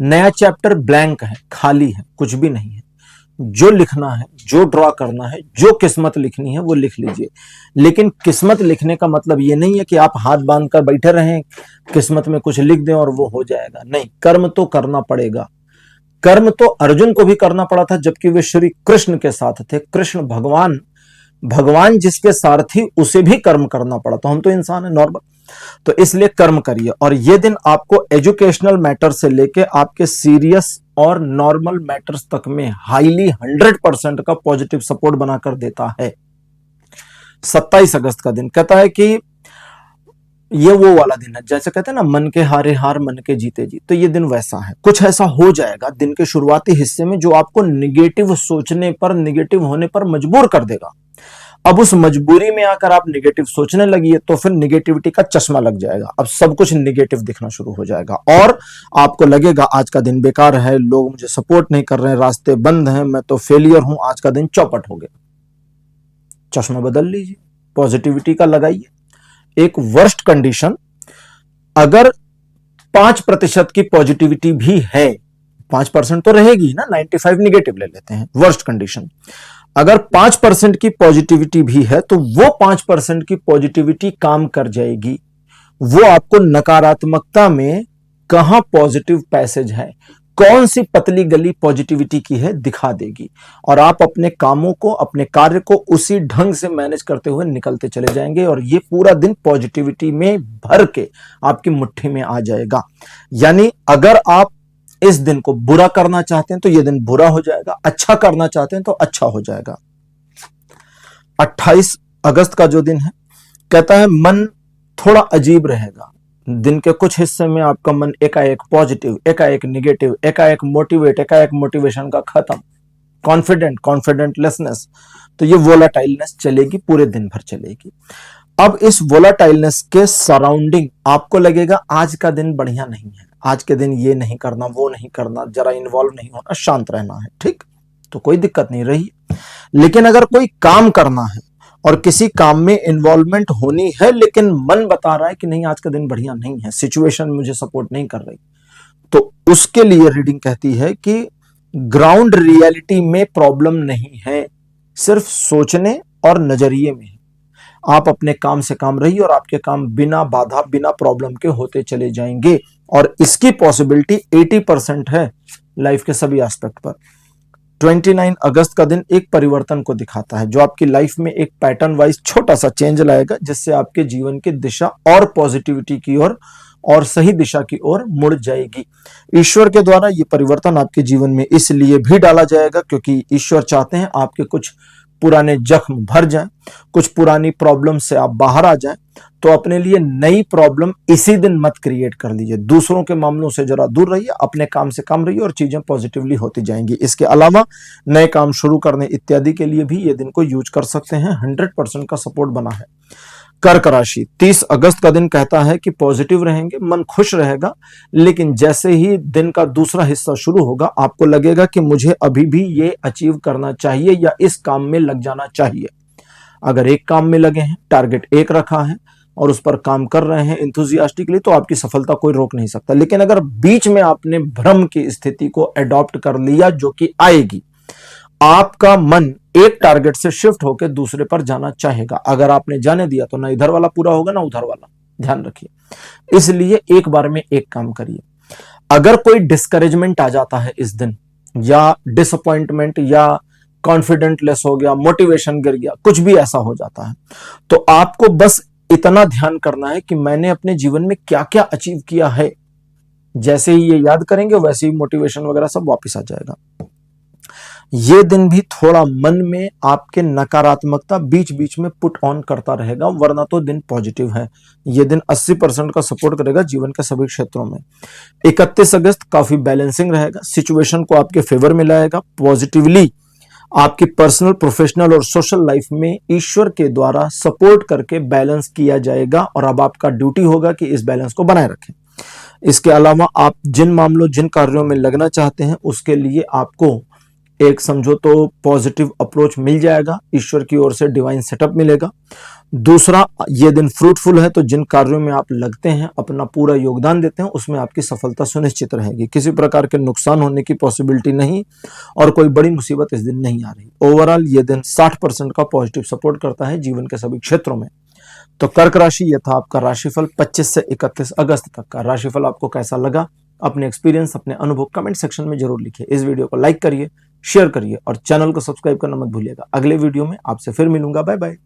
नया चैप्टर ब्लैंक है, खाली है, कुछ भी नहीं है। जो लिखना है, जो ड्रॉ करना है, जो किस्मत लिखनी है वो लिख लीजिए। लेकिन किस्मत लिखने का मतलब ये नहीं है कि आप हाथ बांध कर बैठे रहें, किस्मत में कुछ लिख दें और वो हो जाएगा। नहीं, कर्म तो करना पड़ेगा। कर्म तो अर्जुन को भी करना पड़ा था जबकि वे श्री कृष्ण के साथ थे। कृष्ण भगवान, भगवान जिसके सारथी, उसे भी कर्म करना पड़ा। तो हम तो इंसान है, नॉर्मल। तो इसलिए कर्म करिए। और ये दिन आपको एजुकेशनल मैटर से लेके आपके सीरियस और नॉर्मल मैटर्स तक में हाईली 100% का पॉजिटिव सपोर्ट बनाकर देता है। 27 अगस्त का दिन कहता है कि ये वो वाला दिन है, जैसे कहते हैं ना, मन के हारे हार, मन के जीते जीत। तो ये दिन वैसा है, कुछ ऐसा हो जाएगा दिन के शुरुआती हिस्से में जो आपको निगेटिव सोचने पर, निगेटिव होने पर मजबूर कर देगा। अब उस मजबूरी में आकर आप निगेटिव सोचने लगिए तो फिर निगेटिविटी का चश्मा लग जाएगा। अब सब कुछ निगेटिव दिखना शुरू हो जाएगा और आपको लगेगा आज का दिन बेकार है, लोग मुझे सपोर्ट नहीं कर रहे हैं, रास्ते बंद हैं, मैं तो फेलियर हूं, आज का दिन चौपट हो गया। चश्मा बदल लीजिए, पॉजिटिविटी का लगाइए। एक वर्स्ट कंडीशन, अगर 5% की पॉजिटिविटी भी है, 5% तो रहेगी ना, 95 निगेटिव ले लेते हैं, वर्स्ट कंडीशन। अगर 5% की पॉजिटिविटी भी है तो वो 5% की पॉजिटिविटी काम कर जाएगी। वो आपको नकारात्मकता में कहां पॉजिटिव पैसेज है, कौन सी पतली गली पॉजिटिविटी की है, दिखा देगी। और आप अपने कामों को, अपने कार्य को उसी ढंग से मैनेज करते हुए निकलते चले जाएंगे और ये पूरा दिन पॉजिटिविटी में भर के आपकी मुट्ठी में आ जाएगा। यानी अगर आप इस दिन को बुरा करना चाहते हैं तो ये दिन बुरा हो जाएगा, अच्छा करना चाहते हैं तो अच्छा हो जाएगा। 28 अगस्त का जो दिन है, कहता है मन थोड़ा अजीब रहेगा। दिन के कुछ हिस्से में आपका मन एकाएक पॉजिटिव, एकाएक निगेटिव, एकाएक मोटिवेट, एकाएक मोटिवेशन का खत्म, कॉन्फिडेंटलेसनेस, तो ये वोलाटाइलनेस चलेगी, पूरे दिन भर चलेगी। अब इस वोलाटाइलनेस के सराउंडिंग आपको लगेगा आज का दिन बढ़िया नहीं है, आज के दिन ये नहीं करना, वो नहीं करना, जरा इन्वॉल्व नहीं होना, शांत रहना है, ठीक, तो कोई दिक्कत नहीं रही। लेकिन अगर कोई काम करना है और किसी काम में इन्वॉल्वमेंट होनी है लेकिन मन बता रहा है कि नहीं आज का दिन बढ़िया नहीं है, सिचुएशन मुझे सपोर्ट नहीं कर रही, तो उसके लिए रीडिंग कहती है कि ग्राउंड रियलिटी में प्रॉब्लम नहीं है, सिर्फ सोचने और नजरिए में है। आप अपने काम से काम रहिए और आपके काम बिना बाधा, बिना प्रॉब्लम के होते चले जाएंगे और इसकी पॉसिबिलिटी 80% है लाइफ के सभी एस्पेक्ट पर। 29 अगस्त का दिन एक परिवर्तन को दिखाता है जो आपकी लाइफ में एक पैटर्न वाइज छोटा सा चेंज लाएगा, जिससे आपके जीवन की दिशा और पॉजिटिविटी की ओर और सही दिशा की ओर मुड़ जाएगी। ईश्वर के द्वारा ये परिवर्तन आपके जीवन में इसलिए भी डाला जाएगा क्योंकि ईश्वर चाहते हैं आपके कुछ पुराने जख्म भर जाएं, कुछ पुरानी प्रॉब्लम से आप बाहर आ जाएं। तो अपने लिए नई प्रॉब्लम इसी दिन मत क्रिएट कर लीजिए, दूसरों के मामलों से जरा दूर रहिए, अपने काम से काम रहिए और चीजें पॉजिटिवली होती जाएंगी। इसके अलावा नए काम शुरू करने इत्यादि के लिए भी ये दिन को यूज कर सकते हैं, 100% का सपोर्ट बना है। कर्क राशि, 30 अगस्त का दिन कहता है कि पॉजिटिव रहेंगे, मन खुश रहेगा, लेकिन जैसे ही दिन का दूसरा हिस्सा शुरू होगा आपको लगेगा कि मुझे अभी भी ये अचीव करना चाहिए या इस काम में लग जाना चाहिए। अगर एक काम में लगे हैं, टारगेट एक रखा है और उस पर काम कर रहे हैं इंथुजियास्टिकली, तो आपकी सफलता कोई रोक नहीं सकता। लेकिन अगर बीच में आपने भ्रम की स्थिति को अडॉप्ट कर लिया, जो कि आएगी, आपका मन एक टारगेट से शिफ्ट होकर दूसरे पर जाना चाहेगा। अगर आपने जाने दिया तो ना इधर वाला पूरा होगा ना उधर वाला, ध्यान रखिए। इसलिए एक बार में एक काम करिए। अगर कोई डिस्करेजमेंट आ जाता है इस दिन, या डिसअपॉइंटमेंट, या कॉन्फिडेंट लेस हो गया, मोटिवेशन गिर गया, कुछ भी ऐसा हो जाता है, तो आपको बस इतना ध्यान करना है कि मैंने अपने जीवन में क्या क्या अचीव किया है। जैसे ही ये याद करेंगे वैसे ही मोटिवेशन वगैरह सब वापस आ जाएगा। ये दिन भी थोड़ा मन में आपके नकारात्मकता बीच बीच में पुट ऑन करता रहेगा, वरना तो दिन पॉजिटिव है। ये दिन 80% का सपोर्ट करेगा जीवन के सभी क्षेत्रों में। 31 अगस्त काफी बैलेंसिंग रहेगा, सिचुएशन को आपके फेवर में लाएगा, पॉजिटिवली आपकी पर्सनल, प्रोफेशनल और सोशल लाइफ में ईश्वर के द्वारा सपोर्ट करके बैलेंस किया जाएगा और अब आपका ड्यूटी होगा कि इस बैलेंस को बनाए रखें। इसके अलावा आप जिन मामलों, जिन कार्यों में लगना चाहते हैं उसके लिए आपको एक समझो तो पॉजिटिव अप्रोच मिल जाएगा, ईश्वर की ओर से डिवाइन सेटअप मिलेगा। दूसरा, ये दिन फ्रूटफुल है, तो जिन कार्यों में आप लगते हैं, अपना पूरा योगदान देते हैं, उसमें आपकी सफलता सुनिश्चित रहेगी। किसी प्रकार के नुकसान होने की पॉसिबिलिटी नहीं और कोई बड़ी मुसीबत इस दिन नहीं आ रही। ओवरऑल ये दिन 60% का पॉजिटिव सपोर्ट करता है जीवन के सभी क्षेत्रों में। तो कर्क राशि, यह था आपका राशिफल 25 से 31 अगस्त तक का। राशिफल आपको कैसा लगा, अपने एक्सपीरियंस, अपने अनुभव कमेंट सेक्शन में जरूर लिखिए। इस वीडियो को लाइक करिए, शेयर करिए और चैनल को सब्सक्राइब करना मत भूलिएगा। अगले वीडियो में आपसे फिर मिलूंगा। Bye bye.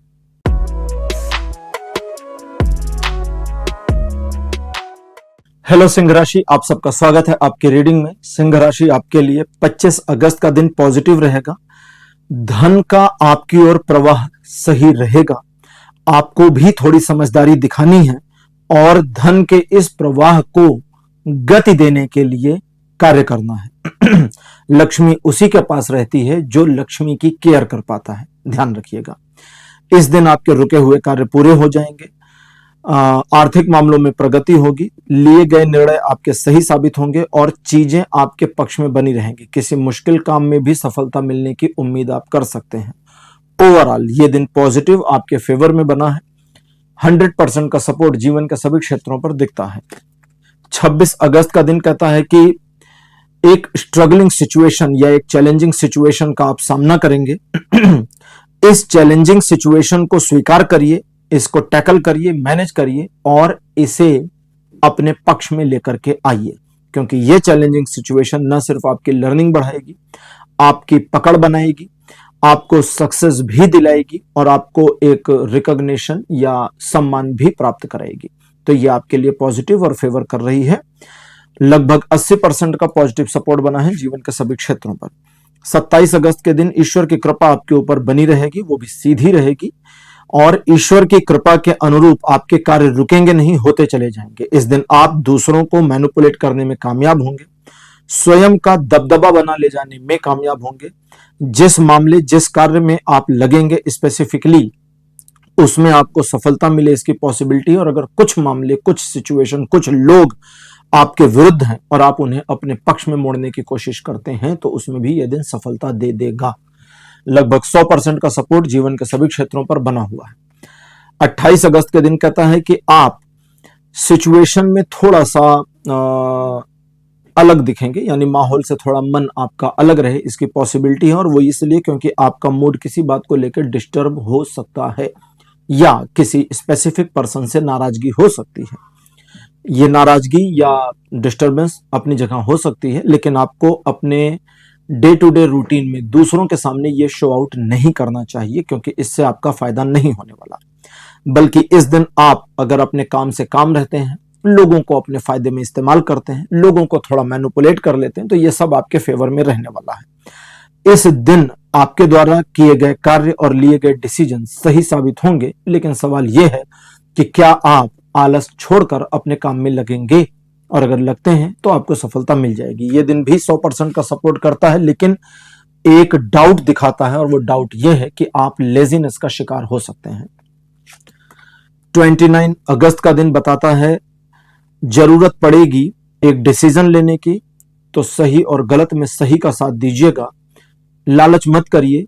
हेलो सिंह राशि, आप सबका स्वागत है आपकी रीडिंग में। सिंह राशि, आपके लिए 25 अगस्त का दिन पॉजिटिव रहेगा। धन का आपकी ओर प्रवाह सही रहेगा। आपको भी थोड़ी समझदारी दिखानी है और धन के इस प्रवाह को गति देने के लिए कार्य करना है। लक्ष्मी उसी के पास रहती है जो लक्ष्मी की केयर कर पाता है, ध्यान रखिएगा। इस दिन आपके रुके हुए कार्य पूरे हो जाएंगे। आर्थिक मामलों में प्रगति होगी, लिए गए निर्णय आपके सही साबित होंगे और चीजें आपके पक्ष में बनी रहेंगी। किसी मुश्किल काम में भी सफलता मिलने की उम्मीद आप कर सकते हैं। ओवरऑल ये दिन पॉजिटिव आपके फेवर में बना है। 100% का सपोर्ट जीवन के सभी क्षेत्रों पर दिखता है। 26 अगस्त का दिन कहता है कि एक स्ट्रगलिंग सिचुएशन या एक चैलेंजिंग सिचुएशन का आप सामना करेंगे। इस चैलेंजिंग सिचुएशन को स्वीकार करिए, इसको टैकल करिए, मैनेज करिए और इसे अपने पक्ष में लेकर के आइए, क्योंकि ये चैलेंजिंग सिचुएशन न सिर्फ आपकी लर्निंग बढ़ाएगी, आपकी पकड़ बनाएगी, आपको सक्सेस भी दिलाएगी और आपको एक रिकॉग्निशन या सम्मान भी प्राप्त कराएगी। तो ये आपके लिए पॉजिटिव और फेवर कर रही है। लगभग 80% का पॉजिटिव सपोर्ट बना है जीवन के सभी क्षेत्रों पर। 27 अगस्त के दिन ईश्वर की कृपा आपके ऊपर बनी रहेगी, वो भी सीधी रहेगी, और ईश्वर की कृपा के अनुरूप आपके कार्य रुकेंगे नहीं, होते चले जाएंगे। इस दिन आप दूसरों को मैनिपुलेट करने में कामयाब होंगे, स्वयं का दबदबा बना ले जाने में कामयाब होंगे। जिस मामले जिस कार्य में आप लगेंगे स्पेसिफिकली, उसमें आपको सफलता मिले इसकी पॉसिबिलिटी। और अगर कुछ मामले, कुछ सिचुएशन, कुछ लोग आपके विरुद्ध हैं और आप उन्हें अपने पक्ष में मोड़ने की कोशिश करते हैं, तो उसमें भी यह दिन सफलता दे देगा। लगभग 100% का सपोर्ट जीवन के सभी क्षेत्रों पर बना हुआ है। 28 अगस्त के दिन कहता है कि आप सिचुएशन में थोड़ा सा अलग दिखेंगे, यानी माहौल से थोड़ा मन आपका अलग रहे, इसकी पॉसिबिलिटी है। और वो इसलिए क्योंकि आपका मूड किसी बात को लेकर डिस्टर्ब हो सकता है या किसी स्पेसिफिक पर्सन से नाराजगी हो सकती है। ये नाराजगी या डिस्टर्बेंस अपनी जगह हो सकती है, लेकिन आपको अपने डे टू डे रूटीन में दूसरों के सामने ये शो आउट नहीं करना चाहिए, क्योंकि इससे आपका फायदा नहीं होने वाला। बल्कि इस दिन आप अगर अपने काम से काम रहते हैं, लोगों को अपने फायदे में इस्तेमाल करते हैं, लोगों को थोड़ा मैनिपुलेट कर लेते हैं, तो ये सब आपके फेवर में रहने वाला है। इस दिन आपके द्वारा किए गए कार्य और लिए गए डिसीजन सही साबित होंगे, लेकिन सवाल यह है कि क्या आप आलस छोड़कर अपने काम में लगेंगे, और अगर लगते हैं तो आपको सफलता मिल जाएगी। ये दिन भी 100% का सपोर्ट करता है, लेकिन एक डाउट दिखाता है, और वो डाउट यह है कि आप लेजीनेस का शिकार हो सकते हैं। 29 अगस्त का दिन बताता है जरूरत पड़ेगी एक डिसीजन लेने की, तो सही और गलत में सही का साथ दीजिएगा। लालच मत करिए,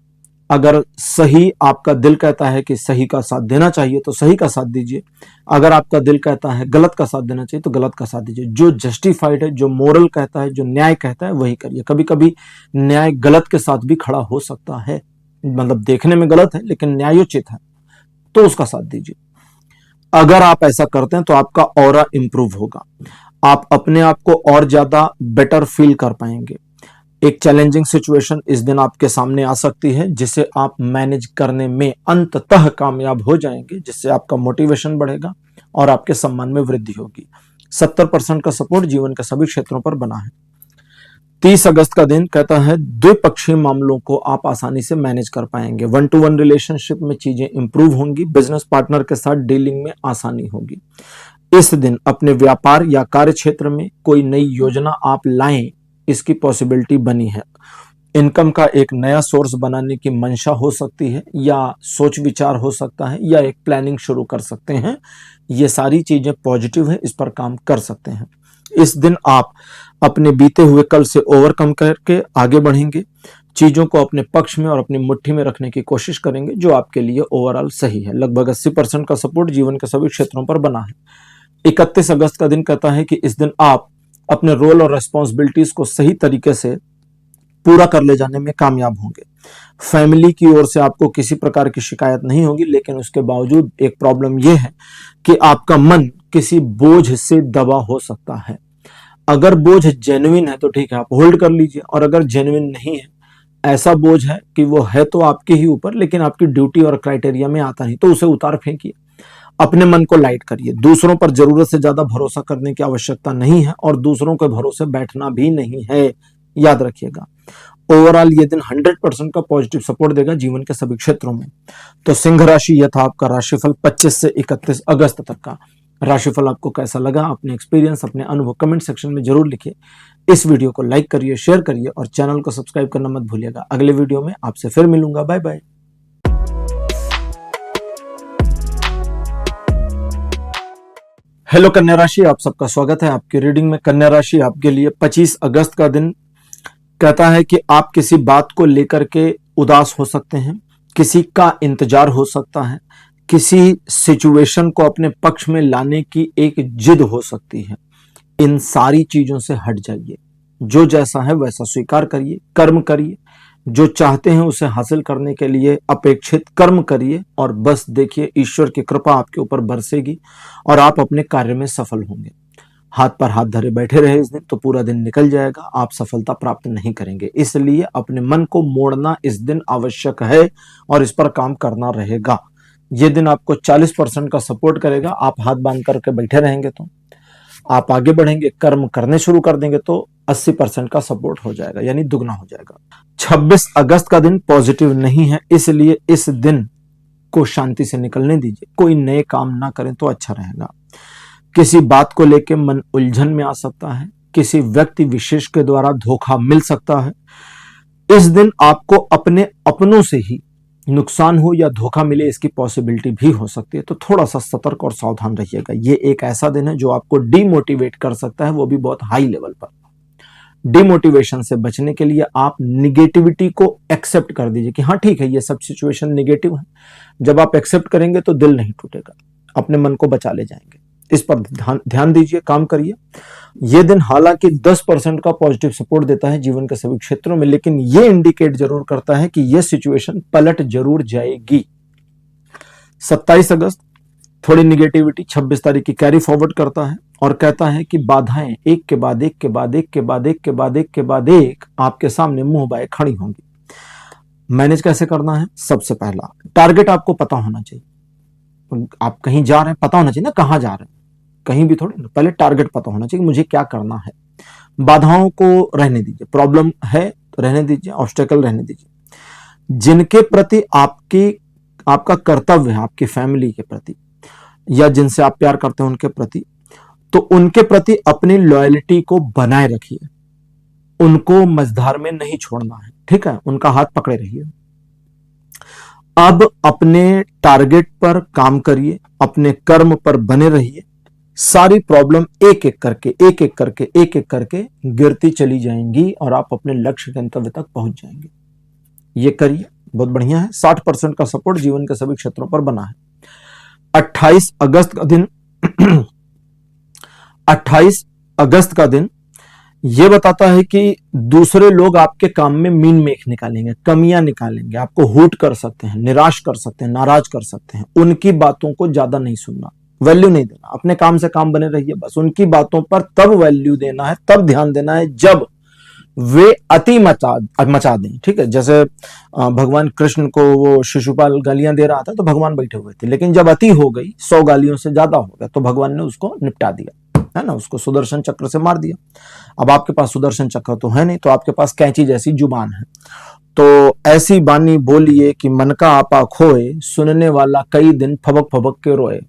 अगर सही आपका दिल कहता है कि सही का साथ देना चाहिए तो सही का साथ दीजिए, अगर आपका दिल कहता है गलत का साथ देना चाहिए तो गलत का साथ दीजिए। जो जस्टिफाइड है, जो मोरल कहता है, जो न्याय कहता है, वही करिए। कभी कभी न्याय गलत के साथ भी खड़ा हो सकता है, मतलब देखने में गलत है लेकिन न्यायोचित है, तो उसका साथ दीजिए। अगर आप ऐसा करते हैं तो आपका ऑरा इंप्रूव होगा, आप अपने आप को और ज्यादा बेटर फील कर पाएंगे। एक चैलेंजिंग सिचुएशन इस दिन आपके सामने आ सकती है, जिसे आप मैनेज करने में अंततः कामयाब हो जाएंगे, जिससे आपका मोटिवेशन बढ़ेगा और आपके सम्मान में वृद्धि होगी। 70% का सपोर्ट जीवन के सभी क्षेत्रों पर बना है। 30 अगस्त का दिन कहता है द्विपक्षीय मामलों को आप आसानी से मैनेज कर पाएंगे। 1-to-1 रिलेशनशिप में चीजें इंप्रूव होंगी, बिजनेस पार्टनर के साथ डीलिंग में आसानी होगी। इस दिन अपने व्यापार या कार्य क्षेत्र में कोई नई योजना आप लाएं, इसकी पॉसिबिलिटी बनी है। इनकम का एक नया सोर्स बनाने की मंशा हो सकती है, या सोच विचार हो सकता है, या एक प्लानिंग शुरू कर सकते हैं। ये सारी चीजें पॉजिटिव है, इस पर काम कर सकते हैं। इस दिन आप अपने बीते हुए कल से ओवरकम करके आगे बढ़ेंगे, चीजों को अपने पक्ष में और अपनी मुट्ठी में रखने की कोशिश करेंगे, जो आपके लिए ओवरऑल सही है। लगभग 80% का सपोर्ट जीवन के सभी क्षेत्रों पर बना है। 31 अगस्त का दिन कहता है कि इस दिन आप अपने रोल और रेस्पॉन्सिबिलिटीज को सही तरीके से पूरा कर ले जाने में कामयाब होंगे। फैमिली की ओर से आपको किसी प्रकार की शिकायत नहीं होगी, लेकिन उसके बावजूद एक प्रॉब्लम यह है कि आपका मन किसी बोझ से दबा हो सकता है। अगर बोझ जेन्युइन है तो ठीक है, आप होल्ड कर लीजिए, और अगर जेन्युइन नहीं है, ऐसा बोझ है कि वो है तो आपके ही ऊपर लेकिन आपकी ड्यूटी और क्राइटेरिया में आता नहीं, तो उसे उतार फेंकिए। अपने मन को लाइट करिए। दूसरों पर जरूरत से ज्यादा भरोसा करने की आवश्यकता नहीं है, और दूसरों के भरोसे बैठना भी नहीं है, याद रखिएगा। ओवरऑल ये दिन 100% का पॉजिटिव सपोर्ट देगा जीवन के सभी क्षेत्रों में। तो सिंह राशि, यह था आपका राशिफल 25 से 31 अगस्त तक का। राशिफल आपको कैसा लगा, अपने एक्सपीरियंस, अपने अनुभव कमेंट सेक्शन में जरूर लिखिए। इस वीडियो को लाइक करिए, शेयर करिए और चैनल को सब्सक्राइब करना मत भूलिएगा। अगले वीडियो में आपसे फिर मिलूंगा। Bye bye. हेलो कन्या राशि, आप सबका स्वागत है आपकी रीडिंग में। कन्या राशि आपके लिए 25 अगस्त का दिन कहता है कि आप किसी बात को लेकर के उदास हो सकते हैं, किसी का इंतजार हो सकता है, किसी सिचुएशन को अपने पक्ष में लाने की एक जिद हो सकती है। इन सारी चीजों से हट जाइए, जो जैसा है वैसा स्वीकार करिए, कर्म करिए, जो चाहते हैं उसे हासिल करने के लिए अपेक्षित कर्म करिए और बस देखिए ईश्वर की कृपा आपके ऊपर बरसेगी और आप अपने कार्य में सफल होंगे। हाथ पर हाथ धरे बैठे रहे इस दिन तो पूरा दिन निकल जाएगा, आप सफलता प्राप्त नहीं करेंगे। इसलिए अपने मन को मोड़ना इस दिन आवश्यक है और इस पर काम करना रहेगा। ये दिन आपको 40% का सपोर्ट करेगा। आप हाथ बांध करके बैठे रहेंगे तो आप आगे बढ़ेंगे, कर्म करने शुरू कर देंगे तो 80% का सपोर्ट हो जाएगा, यानी दुगना हो जाएगा। 26 अगस्त का दिन पॉजिटिव नहीं है, इसलिए इस दिन को शांति से निकलने दीजिए। कोई नए काम ना करें तो अच्छा रहेगा। किसी बात को लेकर मन उलझन में आ सकता है, किसी व्यक्ति विशेष के द्वारा धोखा मिल सकता है। इस दिन आपको अपने अपनों से ही नुकसान हो या धोखा मिले इसकी पॉसिबिलिटी भी हो सकती है, तो थोड़ा सा सतर्क और सावधान रहिएगा। ये एक ऐसा दिन है जो आपको डिमोटिवेट कर सकता है, वो भी बहुत हाई लेवल पर। डिमोटिवेशन से बचने के लिए आप निगेटिविटी को एक्सेप्ट कर दीजिए कि हाँ ठीक है, ये सब सिचुएशन निगेटिव है। जब आप एक्सेप्ट करेंगे तो दिल नहीं टूटेगा, अपने मन को बचा ले जाएंगे। इस पर ध्यान दीजिए, काम करिए। यह दिन हालांकि 10% का पॉजिटिव सपोर्ट देता है जीवन के सभी क्षेत्रों में, लेकिन यह इंडिकेट जरूर करता है कि यह सिचुएशन पलट जरूर जाएगी। 27 अगस्त थोड़ी निगेटिविटी 26 तारीख की कैरी फॉरवर्ड करता है और कहता है कि बाधाएं एक के बाद एक के बाद एक के बाद एक के बाद एक के बाद एक आपके सामने मुंह बाए खड़ी होंगी। मैनेज कैसे करना है? सबसे पहला टारगेट आपको पता होना चाहिए। आप कहीं जा रहे हैं, पता होना चाहिए ना कहां जा रहे हैं, कहीं भी थोड़ी। पहले टारगेट पता होना चाहिए, मुझे क्या करना है। बाधाओं को रहने दीजिए, प्रॉब्लम है तो रहने दीजिए, ऑब्स्टेकल रहने दीजिए। जिनके प्रति आपका कर्तव्य है, आपकी फैमिली के प्रति या जिनसे आप प्यार करते हैं उनके प्रति, तो उनके प्रति अपनी लॉयल्टी को बनाए रखिए। उनको मझधार में नहीं छोड़ना है, ठीक है? उनका हाथ पकड़े रहिए। अब अपने टारगेट पर काम करिए, अपने कर्म पर बने रहिए। सारी प्रॉब्लम एक एक करके गिरती चली जाएंगी और आप अपने लक्ष्य गंतव्य तक पहुंच जाएंगे। ये करिए, बहुत बढ़िया है। 60% का सपोर्ट जीवन के सभी क्षेत्रों पर बना है। 28 अगस्त का दिन 28 अगस्त का दिन यह बताता है कि दूसरे लोग आपके काम में मीन मेख निकालेंगे, कमियां निकालेंगे, आपको हूट कर सकते हैं, निराश कर सकते हैं, नाराज कर सकते हैं। उनकी बातों को ज्यादा नहीं सुनना, वैल्यू नहीं देना, अपने काम से काम बने रहिए। बस उनकी बातों पर तब वैल्यू देना है, तब ध्यान देना है जब वे अति मचा दें, ठीक है? जैसे भगवान कृष्ण को वो शिशुपाल गालियां दे रहा था तो भगवान बैठे हुए थे, लेकिन जब अति हो गई, 100 गालियों से ज्यादा हो गया, तो भगवान ने उसको निपटा दिया, है ना? उसको सुदर्शन चक्र से मार दिया। अब आपके पास सुदर्शन चक्र तो है नहीं, तो आपके पास कैंची जैसी जुबान है। तो ऐसी बानी बोलिए कि मन का आपा खोए, सुनने वाला कई दिन फबक फबक के रोए।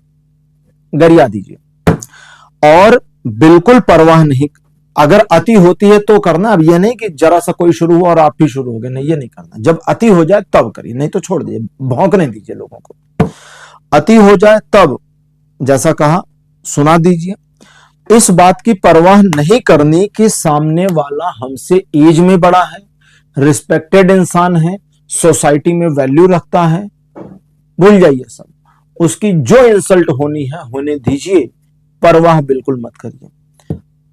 गरिया दीजिए और बिल्कुल परवाह नहीं। अगर अति होती है तो करना। अब यह नहीं कि जरा सा कोई शुरू हुआ और आप भी शुरू हो गए, नहीं, ये नहीं करना। जब अति हो जाए तब करिए, नहीं तो छोड़ दीजिए, भौंकने दीजिए लोगों को। अति हो जाए तब जैसा कहा सुना दीजिए। इस बात की परवाह नहीं करनी कि सामने वाला हमसे एज में बड़ा है, रिस्पेक्टेड इंसान है, सोसाइटी में वैल्यू रखता है, भूल जाइए सब। उसकी जो इंसल्ट होनी है होने दीजिए, परवाह बिल्कुल मत करिए।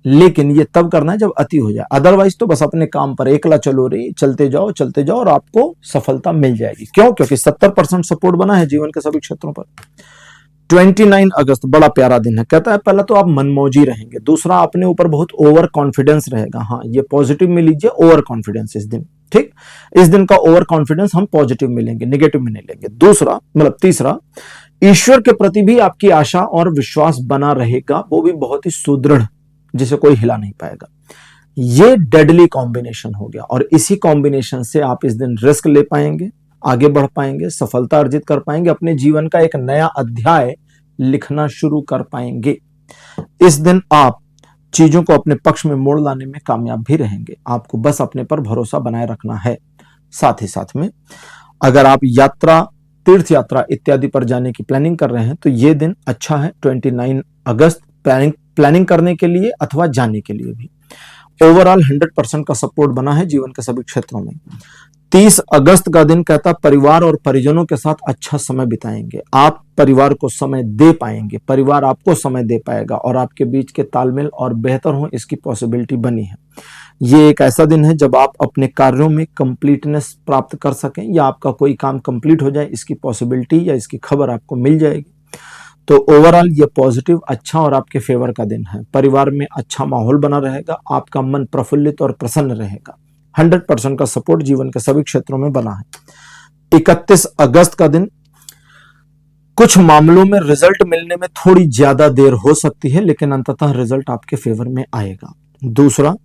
लेकिन ये तब करना है जब अति हो जाए, अदरवाइज तो बस अपने काम पर एकला चलो रे, चलते जाओ और आपको सफलता मिल जाएगी। क्यों? क्योंकि 70% सपोर्ट बना है जीवन के सभी क्षेत्रों पर। 29 अगस्त बड़ा प्यारा दिन है। कहता है पहला तो आप मनमौजी रहेंगे, दूसरा अपने ऊपर बहुत ओवर कॉन्फिडेंस रहेगा। हाँ, ये पॉजिटिव में लीजिए, ओवर कॉन्फिडेंस इस दिन, ठीक? इस दिन का ओवर कॉन्फिडेंस हम पॉजिटिव में लेंगे, नेगेटिव में नहीं लेंगे। दूसरा मतलब तीसरा, ईश्वर के प्रति भी आपकी आशा और विश्वास बना रहेगा, वो भी बहुत ही सुदृढ़, जिसे कोई हिला नहीं पाएगा। ये डेडली कॉम्बिनेशन हो गया और इसी कॉम्बिनेशन से आप इस दिन रिस्क ले पाएंगे, आगे बढ़ पाएंगे, सफलता अर्जित कर पाएंगे, अपने जीवन का एक नया अध्याय लिखना शुरू कर पाएंगे। इस दिन आप चीजों को अपने पक्ष में मोड़ लाने में कामयाब भी रहेंगे। आपको बस अपने पर भरोसा बनाए रखना है। साथ ही साथ में अगर आप यात्रा, तीर्थ यात्रा इत्यादि पर जाने की प्लानिंग कर रहे हैं तो यह दिन अच्छा है। 29 अगस्त प्लानिंग करने के लिए अथवा जाने के लिए भी। ओवरऑल 100% का सपोर्ट बना है जीवन के सभी क्षेत्रों में। 30 अगस्त का दिन कहता परिवार और परिजनों के साथ अच्छा समय बिताएंगे। आप परिवार को समय दे पाएंगे, परिवार आपको समय दे पाएगा और आपके बीच के तालमेल और बेहतर हो, इसकी पॉसिबिलिटी बनी है। ये एक ऐसा दिन है जब आप अपने कार्यों में कंप्लीटनेस प्राप्त कर सकें या आपका कोई काम कंप्लीट हो जाए, इसकी पॉसिबिलिटी या इसकी खबर आपको मिल जाएगी। तो ओवरऑल ये पॉजिटिव, अच्छा और आपके फेवर का दिन है। परिवार में अच्छा माहौल बना रहेगा, आपका मन प्रफुल्लित और प्रसन्न रहेगा। 100% का सपोर्ट जीवन के सभी क्षेत्रों में बना है। 31 अगस्त का दिन कुछ मामलों में रिजल्ट मिलने में थोड़ी ज्यादा देर हो सकती है, लेकिन अंततः रिजल्ट आपके फेवर में आएगा। दूसरा,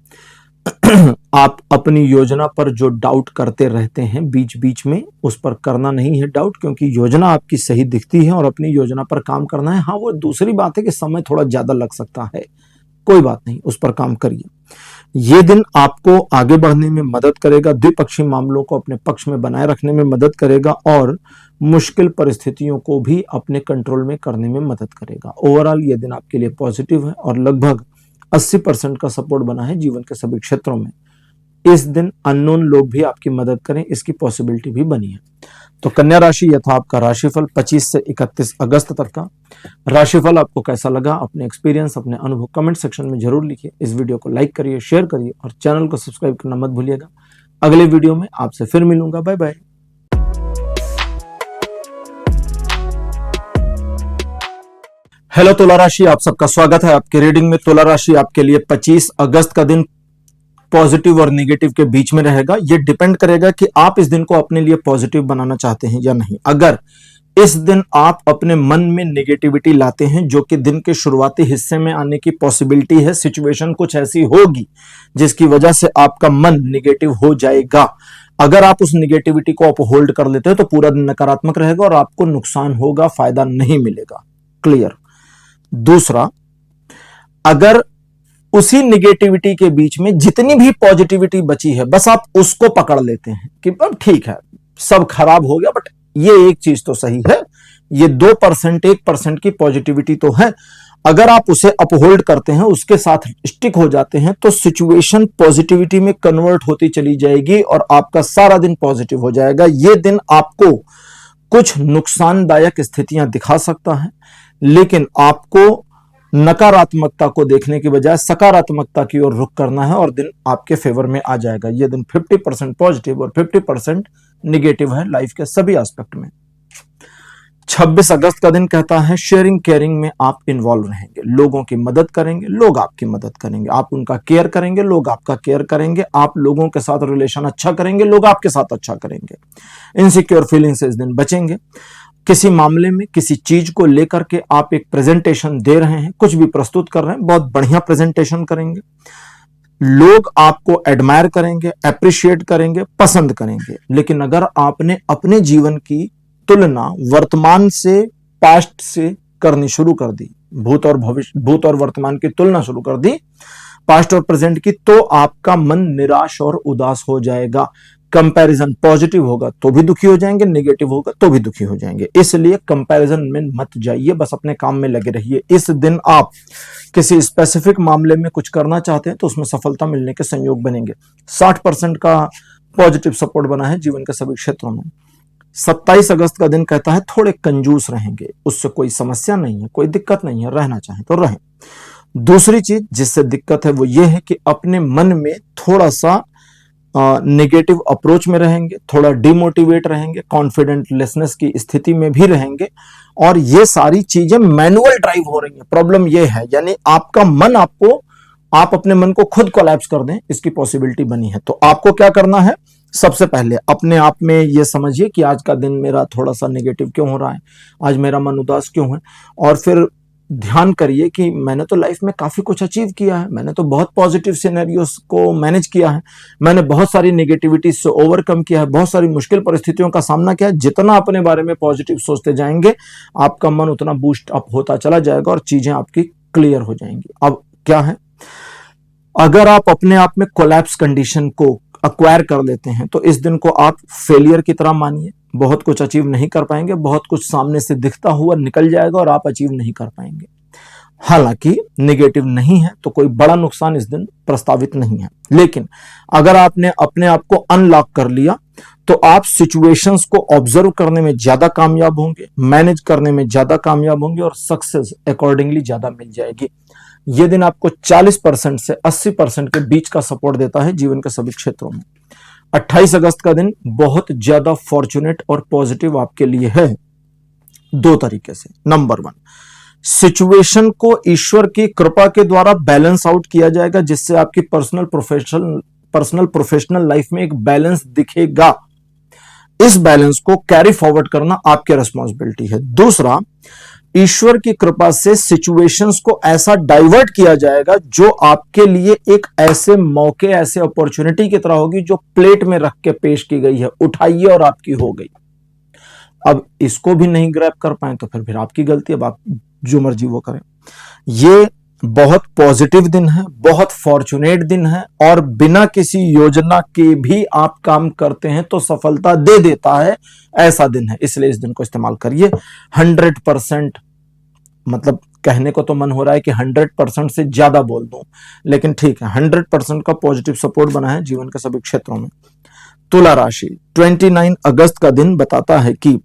आप अपनी योजना पर जो डाउट करते रहते हैं बीच बीच में, उस पर करना नहीं है डाउट, क्योंकि योजना आपकी सही दिखती है और अपनी योजना पर काम करना है। हाँ, वो दूसरी बात है कि समय थोड़ा ज्यादा लग सकता है, कोई बात नहीं, उस पर काम करिए। ये दिन आपको आगे बढ़ने में मदद करेगा, द्विपक्षीय मामलों को अपने पक्ष में बनाए रखने में मदद करेगा और मुश्किल परिस्थितियों को भी अपने कंट्रोल में करने में मदद करेगा। ओवरऑल ये दिन आपके लिए पॉजिटिव है और लगभग 80% का सपोर्ट बना है जीवन के सभी क्षेत्रों में। इस दिन अननोन लोग भी आपकी मदद करें, इसकी पॉसिबिलिटी भी बनी है। तो कन्या राशि, यह था आपका राशिफल 25 से 31 अगस्त तक का। राशिफल आपको कैसा लगा, अपने एक्सपीरियंस, अपने अनुभव कमेंट सेक्शन में जरूर लिखिए। इस वीडियो को लाइक करिए, शेयर करिए और चैनल को सब्सक्राइब करना मत भूलिएगा। अगले वीडियो में आपसे फिर मिलूंगा। Bye bye. हेलो तुला राशि, आप सबका स्वागत है आपके रीडिंग में। तुला राशि आपके लिए 25 अगस्त का दिन पॉजिटिव और नेगेटिव के बीच में रहेगा। यह डिपेंड करेगा कि आप इस दिन को अपने लिए पॉजिटिव बनाना चाहते हैं या नहीं। अगर इस दिन आप अपने मन में नेगेटिविटी लाते हैं, जो कि दिन के शुरुआती हिस्से में आने की पॉसिबिलिटी है, सिचुएशन कुछ ऐसी होगी जिसकी वजह से आपका मन नेगेटिव हो जाएगा। अगर आप उस नेगेटिविटी को अपहोल्ड कर लेते हैं तो पूरा दिन नकारात्मक रहेगा और आपको नुकसान होगा, फायदा नहीं मिलेगा। क्लियर। दूसरा, अगर उसी नेगेटिविटी के बीच में जितनी भी पॉजिटिविटी बची है, बस आप उसको पकड़ लेते हैं कि अब ठीक है, सब खराब हो गया, बट ये एक चीज तो सही है, ये 2% 1% की पॉजिटिविटी तो है। अगर आप उसे अपहोल्ड करते हैं, उसके साथ स्टिक हो जाते हैं, तो सिचुएशन पॉजिटिविटी में कन्वर्ट होती चली जाएगी और आपका सारा दिन पॉजिटिव हो जाएगा। ये दिन आपको कुछ नुकसानदायक स्थितियां दिखा सकता है, लेकिन आपको नकारात्मकता को देखने की बजाय सकारात्मकता की ओर रुख करना है और दिन आपके फेवर में आ जाएगा। यह दिन 50% पॉजिटिव और 50% निगेटिव है लाइफ के सभी एस्पेक्ट में। 26 अगस्त का दिन कहता है शेयरिंग केयरिंग में आप इन्वॉल्व रहेंगे, लोगों की मदद करेंगे, लोग आपकी मदद करेंगे, आप उनका केयर करेंगे, लोग आपका केयर करेंगे, आप लोगों के साथ रिलेशन अच्छा करेंगे, लोग आपके साथ अच्छा करेंगे। इनसिक्योर फीलिंग से इस दिन बचेंगे। किसी मामले में किसी चीज को लेकर के आप एक प्रेजेंटेशन दे रहे हैं, कुछ भी प्रस्तुत कर रहे हैं, बहुत बढ़िया प्रेजेंटेशन करेंगे, लोग आपको एडमायर करेंगे, अप्रिशिएट करेंगे, पसंद करेंगे। लेकिन अगर आपने अपने जीवन की तुलना वर्तमान से, पास्ट से करनी शुरू कर दी, भूत और वर्तमान की तुलना शुरू कर दी, पास्ट और प्रेजेंट की, तो आपका मन निराश और उदास हो जाएगा। कंपैरिजन पॉजिटिव होगा तो भी दुखी हो जाएंगे, नेगेटिव होगा तो भी दुखी हो जाएंगे। इसलिए कंपैरिजन में मत जाइए, बस अपने काम में लगे रहिए। इस दिन आप किसी स्पेसिफिक मामले में कुछ करना चाहते हैं तो उसमें सफलता मिलने के संयोग बनेंगे। 60% का पॉजिटिव सपोर्ट बना है जीवन के सभी क्षेत्रों में। 27 अगस्त का दिन कहता है थोड़े कंजूस रहेंगे, उससे कोई समस्या नहीं है, कोई दिक्कत नहीं है, रहना चाहे तो रहें। दूसरी चीज जिससे दिक्कत है वो ये है कि अपने मन में थोड़ा सा नेगेटिव अप्रोच में रहेंगे, थोड़ा डिमोटिवेट रहेंगे, कॉन्फिडेंटलेसनेस की स्थिति में भी रहेंगे, और ये सारी चीजें मैनुअल ड्राइव हो रही है। प्रॉब्लम ये है, यानी आपका मन आप अपने मन को खुद कोलैप्स कर दें, इसकी पॉसिबिलिटी बनी है। तो आपको क्या करना है, सबसे पहले अपने आप में ये समझिए कि आज का दिन मेरा थोड़ा सा नेगेटिव क्यों हो रहा है, आज मेरा मन उदास क्यों है, और फिर ध्यान करिए कि मैंने तो लाइफ में काफी कुछ अचीव किया है, मैंने तो बहुत पॉजिटिव सिनेरियोस को मैनेज किया है, मैंने बहुत सारी नेगेटिविटी से ओवरकम किया है, बहुत सारी मुश्किल परिस्थितियों का सामना किया है। जितना अपने बारे में पॉजिटिव सोचते जाएंगे, आपका मन उतना बूस्ट अप होता चला जाएगा और चीजें आपकी क्लियर हो जाएंगी। अब क्या है, अगर आप अपने आप में कोलैप्स कंडीशन को अक्वायर कर लेते हैं तो इस दिन को आप फेलियर की तरह मानिए, बहुत कुछ अचीव नहीं कर पाएंगे, बहुत कुछ सामने से दिखता हुआ निकल जाएगा और आप अचीव नहीं कर पाएंगे। हालांकि नेगेटिव नहीं है तो कोई बड़ा नुकसान इस दिन प्रस्तावित नहीं है, लेकिन अगर आपने अपने आप को अनलॉक कर लिया तो आप सिचुएशंस को ऑब्जर्व करने में ज्यादा कामयाब होंगे, मैनेज करने में ज्यादा कामयाब होंगे और सक्सेस अकॉर्डिंगली ज्यादा मिल जाएगी। यह दिन आपको 40% से 80% के बीच का सपोर्ट देता है जीवन के सभी क्षेत्रों में। 28 अगस्त का दिन बहुत ज्यादा फॉर्चुनेट और पॉजिटिव आपके लिए है दो तरीके से। नंबर 1, सिचुएशन को ईश्वर की कृपा के द्वारा बैलेंस आउट किया जाएगा, जिससे आपकी पर्सनल प्रोफेशनल लाइफ में एक बैलेंस दिखेगा। इस बैलेंस को कैरी फॉरवर्ड करना आपकी रिस्पॉन्सिबिलिटी है। दूसरा, ईश्वर की कृपा से सिचुएशंस को ऐसा डाइवर्ट किया जाएगा जो आपके लिए एक ऐसे मौके, ऐसे अपॉर्चुनिटी की तरह होगी जो प्लेट में रख के पेश की गई है, उठाइए और आपकी हो गई। अब इसको भी नहीं ग्रैब कर पाए तो फिर आपकी गलती, अब आप जो मर्जी वो करें। ये बहुत पॉजिटिव दिन है, बहुत फॉर्चुनेट दिन है, और बिना किसी योजना के भी आप काम करते हैं तो सफलता दे देता है, ऐसा दिन है। इसलिए इस दिन को इस्तेमाल करिए। 100%, मतलब कहने को तो मन हो रहा है कि 100% से ज्यादा बोल दूं, लेकिन ठीक है, 100% का पॉजिटिव सपोर्ट बना है जीवन के सभी क्षेत्रों में। तुला राशि, 29 अगस्त का दिन बताता है कि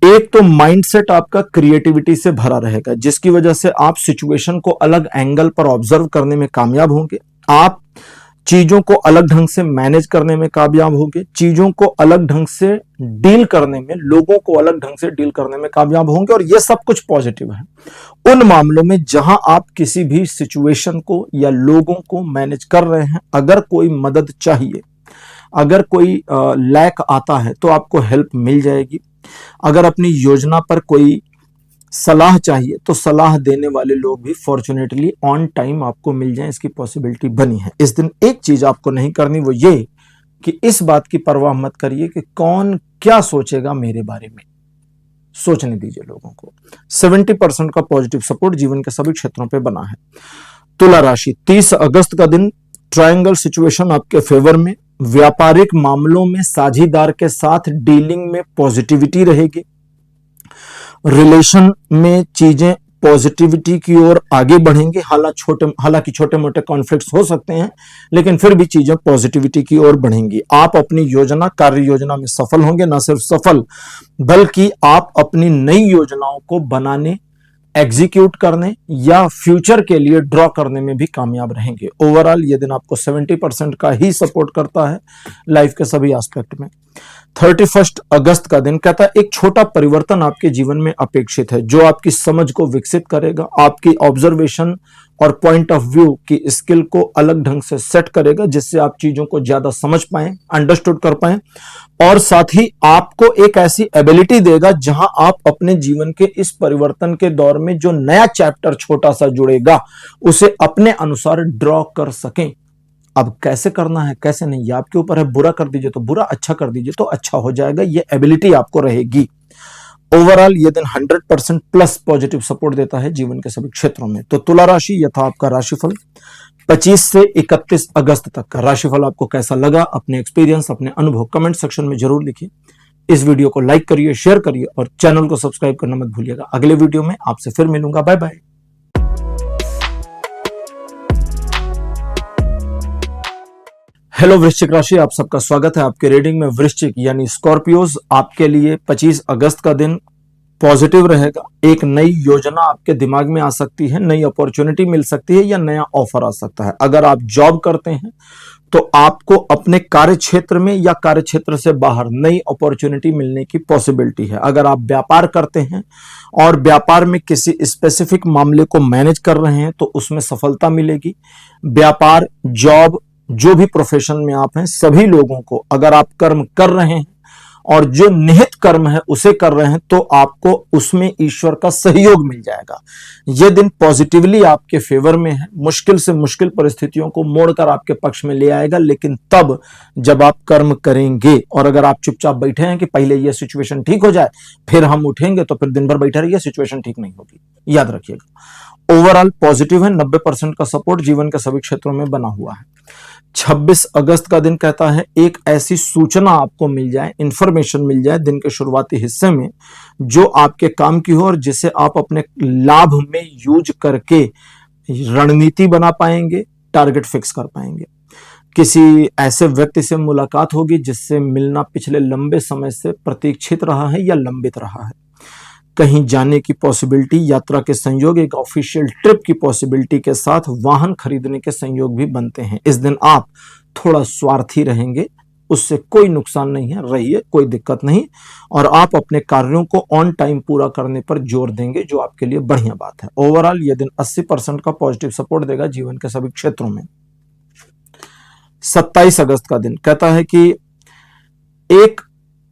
एक तो माइंडसेट आपका क्रिएटिविटी से भरा रहेगा, जिसकी वजह से आप सिचुएशन को अलग एंगल पर ऑब्जर्व करने में कामयाब होंगे। आप चीजों को अलग ढंग से मैनेज करने में कामयाब होंगे, चीजों को अलग ढंग से डील करने में, लोगों को अलग ढंग से डील करने में कामयाब होंगे, और यह सब कुछ पॉजिटिव है उन मामलों में जहां आप किसी भी सिचुएशन को या लोगों को मैनेज कर रहे हैं। अगर कोई मदद चाहिए, अगर कोई लैक आता है तो आपको हेल्प मिल जाएगी। अगर अपनी योजना पर कोई सलाह चाहिए तो सलाह देने वाले लोग भी फॉर्चुनेटली ऑन टाइम आपको मिल जाएं, इसकी पॉसिबिलिटी बनी है। इस दिन एक चीज आपको नहीं करनी, वो ये कि इस बात की परवाह मत करिए कि कौन क्या सोचेगा मेरे बारे में। सोचने दीजिए लोगों को। 70% का पॉजिटिव सपोर्ट जीवन के सभी क्षेत्रों पे बना है। तुला राशि, 30 अगस्त का दिन ट्रायंगल सिचुएशन आपके फेवर में। व्यापारिक मामलों में साझीदार के साथ डीलिंग में पॉजिटिविटी रहेगी। रिलेशन में चीजें पॉजिटिविटी की ओर आगे बढ़ेंगे। हालांकि छोटे मोटे कॉन्फ्लिक्ट्स हो सकते हैं, लेकिन फिर भी चीजें पॉजिटिविटी की ओर बढ़ेंगी। आप अपनी योजना, कार्य योजना में सफल होंगे। न सिर्फ सफल, बल्कि आप अपनी नई योजनाओं को बनाने, एग्जीक्यूट करने या फ्यूचर के लिए ड्रॉ करने में भी कामयाब रहेंगे। ओवरऑल ये दिन आपको 70% का ही सपोर्ट करता है लाइफ के सभी एस्पेक्ट में। 31 अगस्त का दिन कहता है एक छोटा परिवर्तन आपके जीवन में अपेक्षित है, जो आपकी समझ को विकसित करेगा, आपकी ऑब्जर्वेशन और पॉइंट ऑफ व्यू की स्किल को अलग ढंग से सेट करेगा, जिससे आप चीजों को ज्यादा समझ पाएं, अंडरस्टूड कर पाएं, और साथ ही आपको एक ऐसी एबिलिटी देगा जहां आप अपने जीवन के इस परिवर्तन के दौर में जो नया चैप्टर छोटा सा जुड़ेगा उसे अपने अनुसार ड्रॉ कर सकें। अब कैसे करना है, कैसे नहीं, ये आपके ऊपर है। बुरा कर दीजिए तो बुरा, अच्छा कर दीजिए तो अच्छा हो जाएगा, ये एबिलिटी आपको रहेगी। ओवरऑल ये दिन 100% प्लस पॉजिटिव सपोर्ट देता है जीवन के सभी क्षेत्रों में। तो तुला राशि, यह था आपका राशिफल 25 से 31 अगस्त तक का। राशिफल आपको कैसा लगा, अपने एक्सपीरियंस, अपने अनुभव कमेंट सेक्शन में जरूर लिखिए। इस वीडियो को लाइक करिए, शेयर करिए और चैनल को सब्सक्राइब करना मत भूलिएगा। अगले वीडियो में आपसे फिर मिलूंगा। Bye bye. हेलो वृश्चिक राशि, आप सबका स्वागत है आपके रीडिंग में। वृश्चिक यानी स्कॉर्पियोज, आपके लिए 25 अगस्त का दिन पॉजिटिव रहेगा। एक नई योजना आपके दिमाग में आ सकती है, नई अपॉर्चुनिटी मिल सकती है या नया ऑफर आ सकता है। अगर आप जॉब करते हैं तो आपको अपने कार्य क्षेत्र में या कार्य क्षेत्र से बाहर नई अपॉर्चुनिटी मिलने की पॉसिबिलिटी है। अगर आप व्यापार करते हैं और व्यापार में किसी स्पेसिफिक मामले को मैनेज कर रहे हैं तो उसमें सफलता मिलेगी। व्यापार, जॉब, जो भी प्रोफेशन में आप हैं, सभी लोगों को अगर आप कर्म कर रहे हैं और जो निहित कर्म है उसे कर रहे हैं तो आपको उसमें ईश्वर का सहयोग मिल जाएगा। यह दिन पॉजिटिवली आपके फेवर में है। मुश्किल से मुश्किल परिस्थितियों को मोड़कर आपके पक्ष में ले आएगा, लेकिन तब जब आप कर्म करेंगे। और अगर आप चुपचाप बैठे हैं कि पहले यह सिचुएशन ठीक हो जाए फिर हम उठेंगे, तो फिर दिन भर बैठे रहिए, सिचुएशन ठीक नहीं होगी, याद रखिएगा। ओवरऑल पॉजिटिव है। 90% का सपोर्ट जीवन के सभी क्षेत्रों में बना हुआ है। 26 अगस्त का दिन कहता है एक ऐसी सूचना आपको मिल जाए, इंफॉर्मेशन मिल जाए दिन के शुरुआती हिस्से में, जो आपके काम की हो और जिसे आप अपने लाभ में यूज करके रणनीति बना पाएंगे, टारगेट फिक्स कर पाएंगे। किसी ऐसे व्यक्ति से मुलाकात होगी जिससे मिलना पिछले लंबे समय से प्रतीक्षित रहा है या लंबित रहा है। कहीं जाने की पॉसिबिलिटी, यात्रा के संयोग, एक ऑफिशियल ट्रिप की पॉसिबिलिटी के साथ वाहन खरीदने के संयोग भी बनते हैं। इस दिन आप थोड़ा स्वार्थी रहेंगे, उससे कोई नुकसान नहीं है, रहिए, कोई दिक्कत नहीं, और आप अपने कार्यों को ऑन टाइम पूरा करने पर जोर देंगे, जो आपके लिए बढ़िया बात है। ओवरऑल यह दिन 80% का पॉजिटिव सपोर्ट देगा जीवन के सभी क्षेत्रों में। 27 अगस्त का दिन कहता है कि एक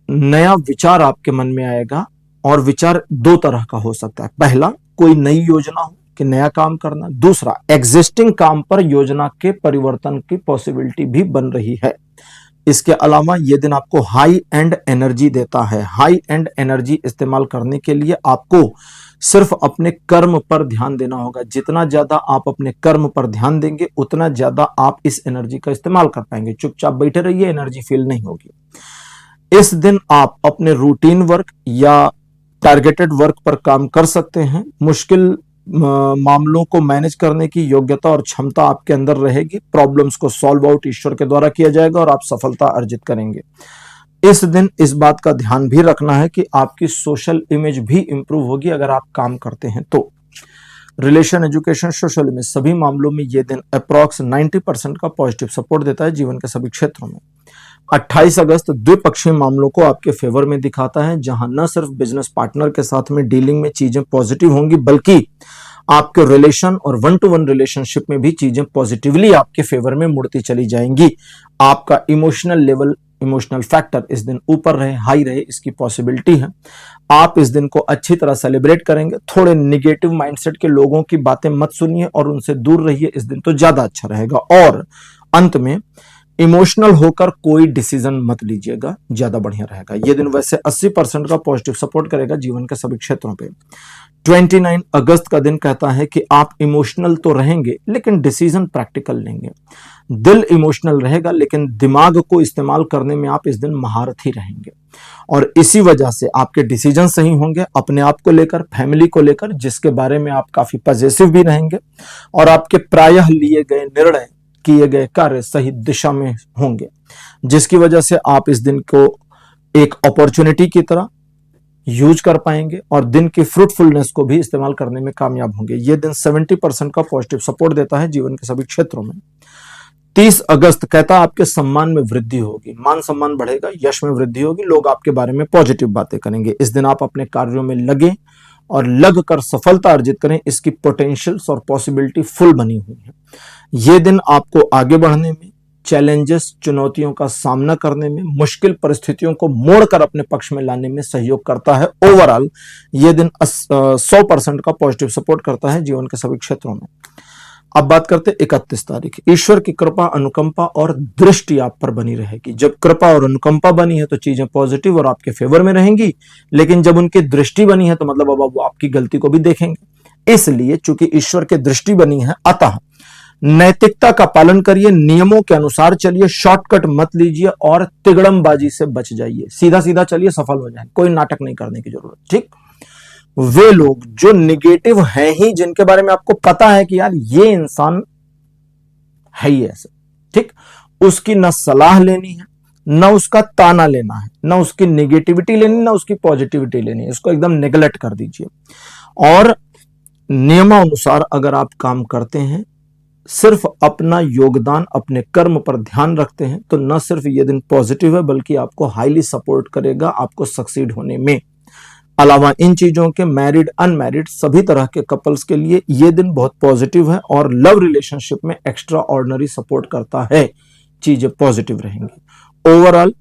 नया विचार आपके मन में आएगा, और विचार दो तरह का हो सकता है। पहला, कोई नई योजना हो कि नया काम करना। दूसरा, एग्जिस्टिंग काम पर योजना के परिवर्तन की पॉसिबिलिटी भी बन रही है। इसके अलावा यह दिन आपको हाई एंड एनर्जी देता है। हाई एंड एनर्जी इस्तेमाल करने के लिए आपको सिर्फ अपने कर्म पर ध्यान देना होगा। जितना ज्यादा आप अपने कर्म पर ध्यान देंगे, उतना ज्यादा आप इस एनर्जी का इस्तेमाल कर पाएंगे। चुपचाप बैठे रहिए, एनर्जी फील नहीं होगी। इस दिन आप अपने रूटीन वर्क या टारगेटेड वर्क पर काम कर सकते हैं। मुश्किल मामलों को मैनेज करने की योग्यता और क्षमता आपके अंदर रहेगी। प्रॉब्लम्स को सॉल्व आउट ईश्वर के द्वारा किया जाएगा और आप सफलता अर्जित करेंगे। इस दिन इस बात का ध्यान भी रखना है कि आपकी सोशल इमेज भी इंप्रूव होगी अगर आप काम करते हैं तो। रिलेशन, एजुकेशन, सोशल इमेज, सभी मामलों में यह दिन अप्रॉक्स 90% का पॉजिटिव सपोर्ट देता है जीवन के सभी क्षेत्रों में। 28 अगस्त द्विपक्षीय मामलों को आपके फेवर में दिखाता है, जहां न सिर्फ बिजनेस पार्टनर के साथ में डीलिंग में चीजें पॉजिटिव होंगी, बल्कि आपके रिलेशन और वन टू वन रिलेशनशिप में भी चीजें पॉजिटिवली आपके फेवर में मुड़ती चली जाएंगी। आपका इमोशनल लेवल, इमोशनल फैक्टर इस दिन ऊपर रहे, हाई रहे, इसकी पॉसिबिलिटी है। आप इस दिन को अच्छी तरह सेलिब्रेट करेंगे। थोड़े निगेटिव माइंडसेट के लोगों की बातें मत सुनिए और उनसे दूर रहिए, इस दिन तो ज्यादा अच्छा रहेगा। और अंत में, इमोशनल होकर कोई डिसीजन मत लीजिएगा, ज्यादा बढ़िया रहेगा। यह दिन वैसे 80% का पॉजिटिव सपोर्ट करेगा जीवन के सभी क्षेत्रों पे। 29 अगस्त का दिन कहता है कि आप इमोशनल तो रहेंगे, लेकिन डिसीजन प्रैक्टिकल लेंगे। दिल इमोशनल रहेगा, लेकिन दिमाग को इस्तेमाल करने में आप इस दिन महारथी रहेंगे, और इसी वजह से आपके डिसीजन सही होंगे अपने आप को लेकर, फैमिली को लेकर, जिसके बारे में आप काफी पॉजिटिव भी रहेंगे, और आपके प्रायः लिए गए निर्णय, किए गए कार्य सही दिशा में होंगे, जिसकी वजह से आप इस दिन को एक अपॉर्चुनिटी की तरह यूज कर पाएंगे और दिन की फ्रूटफुलनेस को भी इस्तेमाल करने में कामयाब होंगे। यह दिन 70% का पॉजिटिव सपोर्ट देता है जीवन के सभी क्षेत्रों में। 30 अगस्त कहता है आपके सम्मान में वृद्धि होगी, मान सम्मान बढ़ेगा, यश में वृद्धि होगी, लोग आपके बारे में पॉजिटिव बातें करेंगे। इस दिन आप अपने कार्यों में लगे और लग कर सफलता अर्जित करें, इसकी पोटेंशियल्स और पॉसिबिलिटी फुल बनी हुई है। यह दिन आपको आगे बढ़ने में, चैलेंजेस, चुनौतियों का सामना करने में, मुश्किल परिस्थितियों को मोड़कर अपने पक्ष में लाने में सहयोग करता है। ओवरऑल यह दिन 100% का पॉजिटिव सपोर्ट करता है जीवन के सभी क्षेत्रों में। अब बात करते हैं 31 तारीख। ईश्वर की कृपा, अनुकंपा और दृष्टि आप पर बनी रहेगी। जब कृपा और अनुकंपा बनी है तो चीजें पॉजिटिव और आपके फेवर में रहेंगी, लेकिन जब उनकी दृष्टि बनी है तो मतलब अब वो आपकी गलती को भी देखेंगे। इसलिए चूंकि ईश्वर की दृष्टि बनी है, अतः नैतिकता का पालन करिए, नियमों के अनुसार चलिए, शॉर्टकट मत लीजिए और तिगड़मबाजी से बच जाइए। सीधा सीधा चलिए, सफल हो जाए, कोई नाटक नहीं करने की जरूरत। ठीक, वे लोग जो निगेटिव हैं ही, जिनके बारे में आपको पता है कि यार ये इंसान है ही ऐसे, ठीक, उसकी न सलाह लेनी है, न उसका ताना लेना है, न उसकी निगेटिविटी लेनी, न उसकी पॉजिटिविटी लेनी है। इसको एकदम नेग्लेक्ट कर दीजिए और नियमानुसार अगर आप काम करते हैं, सिर्फ अपना योगदान, अपने कर्म पर ध्यान रखते हैं, तो न सिर्फ ये दिन पॉजिटिव है बल्कि आपको हाईली सपोर्ट करेगा आपको सक्सीड होने में। अलावा इन चीजों के मैरिड, अनमैरिड सभी तरह के कपल्स के लिए यह दिन बहुत पॉजिटिव है और लव रिलेशनशिप में एक्स्ट्रा ऑर्डिनरी सपोर्ट करता है, चीजें पॉजिटिव रहेंगी। ओवरऑल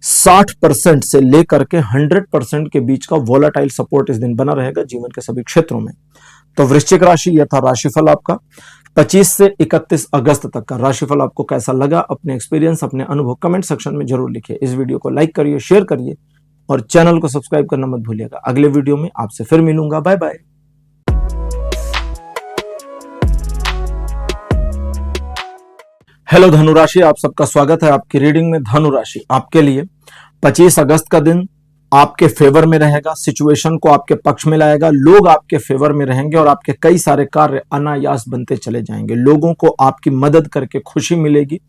60% से लेकर के 100% के बीच का वोलाटाइल सपोर्ट इस दिन बना रहेगा जीवन के सभी क्षेत्रों में। तो वृश्चिक राशि, यह था राशिफल आपका 25 से 31 अगस्त तक का। राशिफल आपको कैसा लगा, अपने एक्सपीरियंस, अपने अनुभव कमेंट सेक्शन में जरूर लिखिए। इस वीडियो को लाइक करिए, शेयर करिए और चैनल को सब्सक्राइब करना मत भूलिएगा। अगले वीडियो में आपसे फिर मिलूंगा। Bye bye. हेलो धनुराशि, आप सबका स्वागत है आपकी रीडिंग में। धनुराशि आपके लिए 25 अगस्त का दिन आपके फेवर में रहेगा, सिचुएशन को आपके पक्ष में लाएगा, लोग आपके फेवर में रहेंगे और आपके कई सारे कार्य अनायास बनते चले जाएंगे। लोगों को आपकी मदद करके खुशी मिलेगी।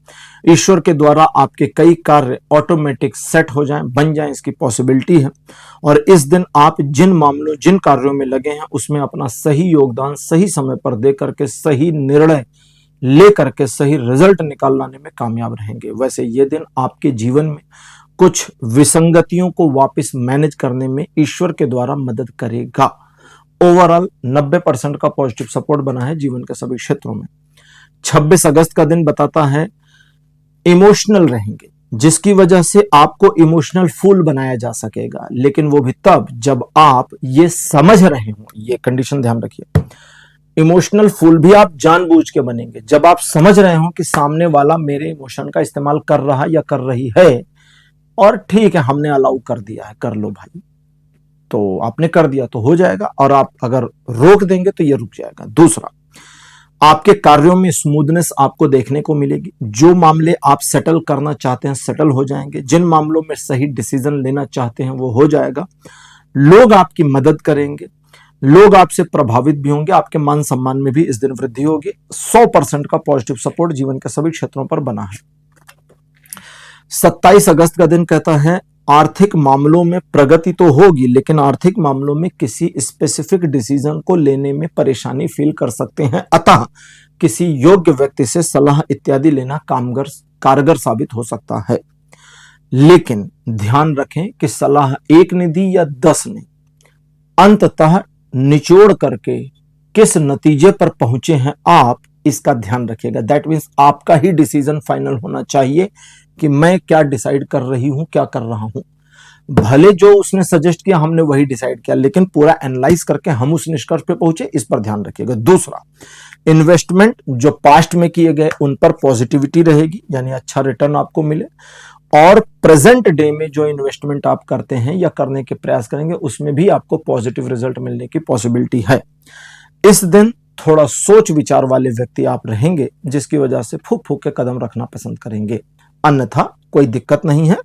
ईश्वर के द्वारा आपके कई कार्य ऑटोमेटिक सेट हो जाएं, बन जाएं, इसकी पॉसिबिलिटी है। और इस दिन आप जिन मामलों, जिन कार्यों में लगे हैं उसमें अपना सही योगदान सही समय पर दे करके, सही निर्णय ले करके सही रिजल्ट निकाल लाने में कामयाब रहेंगे। वैसे ये दिन आपके जीवन में कुछ विसंगतियों को वापस मैनेज करने में ईश्वर के द्वारा मदद करेगा। ओवरऑल 90% का पॉजिटिव सपोर्ट बना है जीवन के सभी क्षेत्रों में। 26 अगस्त का दिन बताता है इमोशनल रहेंगे, जिसकी वजह से आपको इमोशनल फूल बनाया जा सकेगा, लेकिन वो भी तब जब आप ये समझ रहे हो। ये कंडीशन ध्यान रखिए, इमोशनल फूल भी आप जानबूझ के बनेंगे जब आप समझ रहे हो कि सामने वाला मेरे इमोशन का इस्तेमाल कर रहा या कर रही है, और ठीक है हमने अलाउ कर दिया है, कर लो भाई, तो आपने कर दिया तो हो जाएगा, और आप अगर रोक देंगे तो ये रुक जाएगा। दूसरा, आपके कार्यों में स्मूथनेस आपको देखने को मिलेगी। जो मामले आप सेटल करना चाहते हैं सेटल हो जाएंगे, जिन मामलों में सही डिसीजन लेना चाहते हैं वो हो जाएगा। लोग आपकी मदद करेंगे, लोग आपसे प्रभावित भी होंगे, आपके मान सम्मान में भी इस दिन वृद्धि होगी। 100% का पॉजिटिव सपोर्ट जीवन के सभी क्षेत्रों पर बना है। 27 अगस्त का दिन कहता है आर्थिक मामलों में प्रगति तो होगी, लेकिन आर्थिक मामलों में किसी स्पेसिफिक डिसीजन को लेने में परेशानी फील कर सकते हैं। अतः किसी योग्य व्यक्ति से सलाह इत्यादि लेना कारगर साबित हो सकता है। लेकिन ध्यान रखें कि सलाह एक ने दी या 10 ने, अंततः निचोड़ करके किस नतीजे पर पहुंचे हैं आप, इसका ध्यान रखिएगा। दैट मीन्स आपका ही डिसीजन फाइनल होना चाहिए कि मैं क्या डिसाइड कर रही हूं, क्या कर रहा हूं। भले जो उसने सजेस्ट किया हमने वही डिसाइड किया, लेकिन पूरा एनालाइज करके हम उस निष्कर्ष पे पहुंचे, इस पर ध्यान रखिएगा। दूसरा, इन्वेस्टमेंट जो पास्ट में किए गए उन पर पॉजिटिविटी रहेगी, यानी अच्छा रिटर्न आपको मिले। और प्रेजेंट डे में जो इन्वेस्टमेंट आप करते हैं या करने के प्रयास करेंगे उसमें भी आपको पॉजिटिव रिजल्ट मिलने की पॉसिबिलिटी है। इस दिन थोड़ा सोच विचार वाले व्यक्ति आप रहेंगे, जिसकी वजह से फूक फूक के कदम रखना पसंद करेंगे। अन्यथा कोई दिक्कत नहीं है।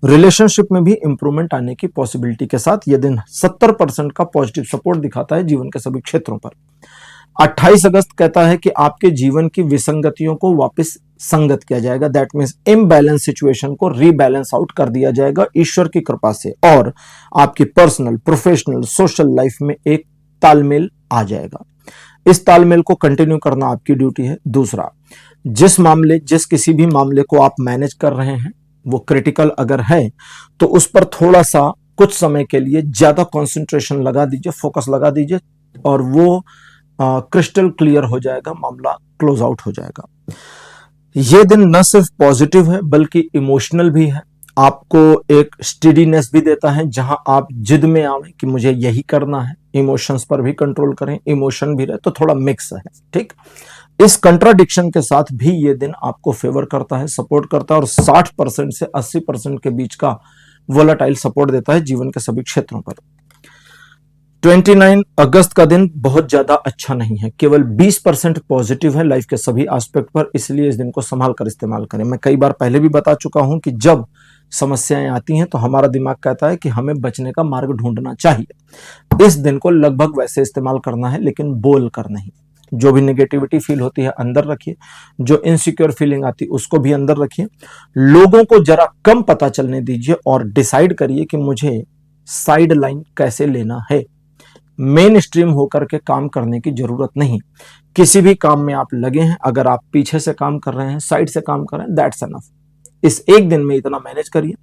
रिलेशनशिप में भी इंप्रूवमेंट आने की पॉसिबिलिटी के साथ यह दिन 70% का पॉजिटिव सपोर्ट दिखाता है जीवन के सभी क्षेत्रों पर। 28 अगस्त कहता है कि आपके जीवन की विसंगतियों को वापस संगत किया जाएगा। दैट मीन्स इम्बैलेंस सिचुएशन को रीबैलेंस आउट कर दिया जाएगा ईश्वर की कृपा से, और आपकी पर्सनल, प्रोफेशनल, सोशल लाइफ में एक तालमेल आ जाएगा। इस तालमेल को कंटिन्यू करना आपकी ड्यूटी है। दूसरा, जिस किसी भी मामले को आप मैनेज कर रहे हैं वो क्रिटिकल अगर है तो उस पर थोड़ा सा कुछ समय के लिए ज्यादा कंसंट्रेशन लगा दीजिए, फोकस लगा दीजिए, और वो क्रिस्टल क्लियर हो जाएगा, मामला क्लोज आउट हो जाएगा। ये दिन न सिर्फ पॉजिटिव है बल्कि इमोशनल भी है। आपको एक स्टेडीनेस भी देता है, जहां आप जिद में आवे कि मुझे यही करना है। इमोशंस पर भी कंट्रोल करें, इमोशन भी रहे, तो थोड़ा मिक्स है। ठीक, इस कंट्राडिक्शन के साथ भी ये दिन आपको फेवर करता है, सपोर्ट करता है, और 60% से 80% के बीच का वोलेटाइल सपोर्ट देता है जीवन के सभी क्षेत्रों पर। 29 अगस्त का दिन बहुत ज्यादा अच्छा नहीं है, केवल 20% पॉजिटिव है लाइफ के सभी एस्पेक्ट पर, इसलिए इस दिन को संभाल कर इस्तेमाल करें। मैं कई बार पहले भी बता चुका हूं कि जब समस्याएं आती हैं तो हमारा दिमाग कहता है कि हमें बचने का मार्ग ढूंढना चाहिए। इस दिन को लगभग वैसे इस्तेमाल करना है, लेकिन बोल कर नहीं। जो भी नेगेटिविटी फील होती है अंदर रखिए, जो इनसिक्योर फीलिंग आती है उसको भी अंदर रखिए। लोगों को जरा कम पता चलने दीजिए और डिसाइड करिए कि मुझे साइड लाइन कैसे लेना है। मेन स्ट्रीम होकर के काम करने की जरूरत नहीं। किसी भी काम में आप लगे हैं, अगर आप पीछे से काम कर रहे हैं, साइड से काम कर रहे हैं, दैट्स एनफ। इस एक दिन में इतना मैनेज करिए,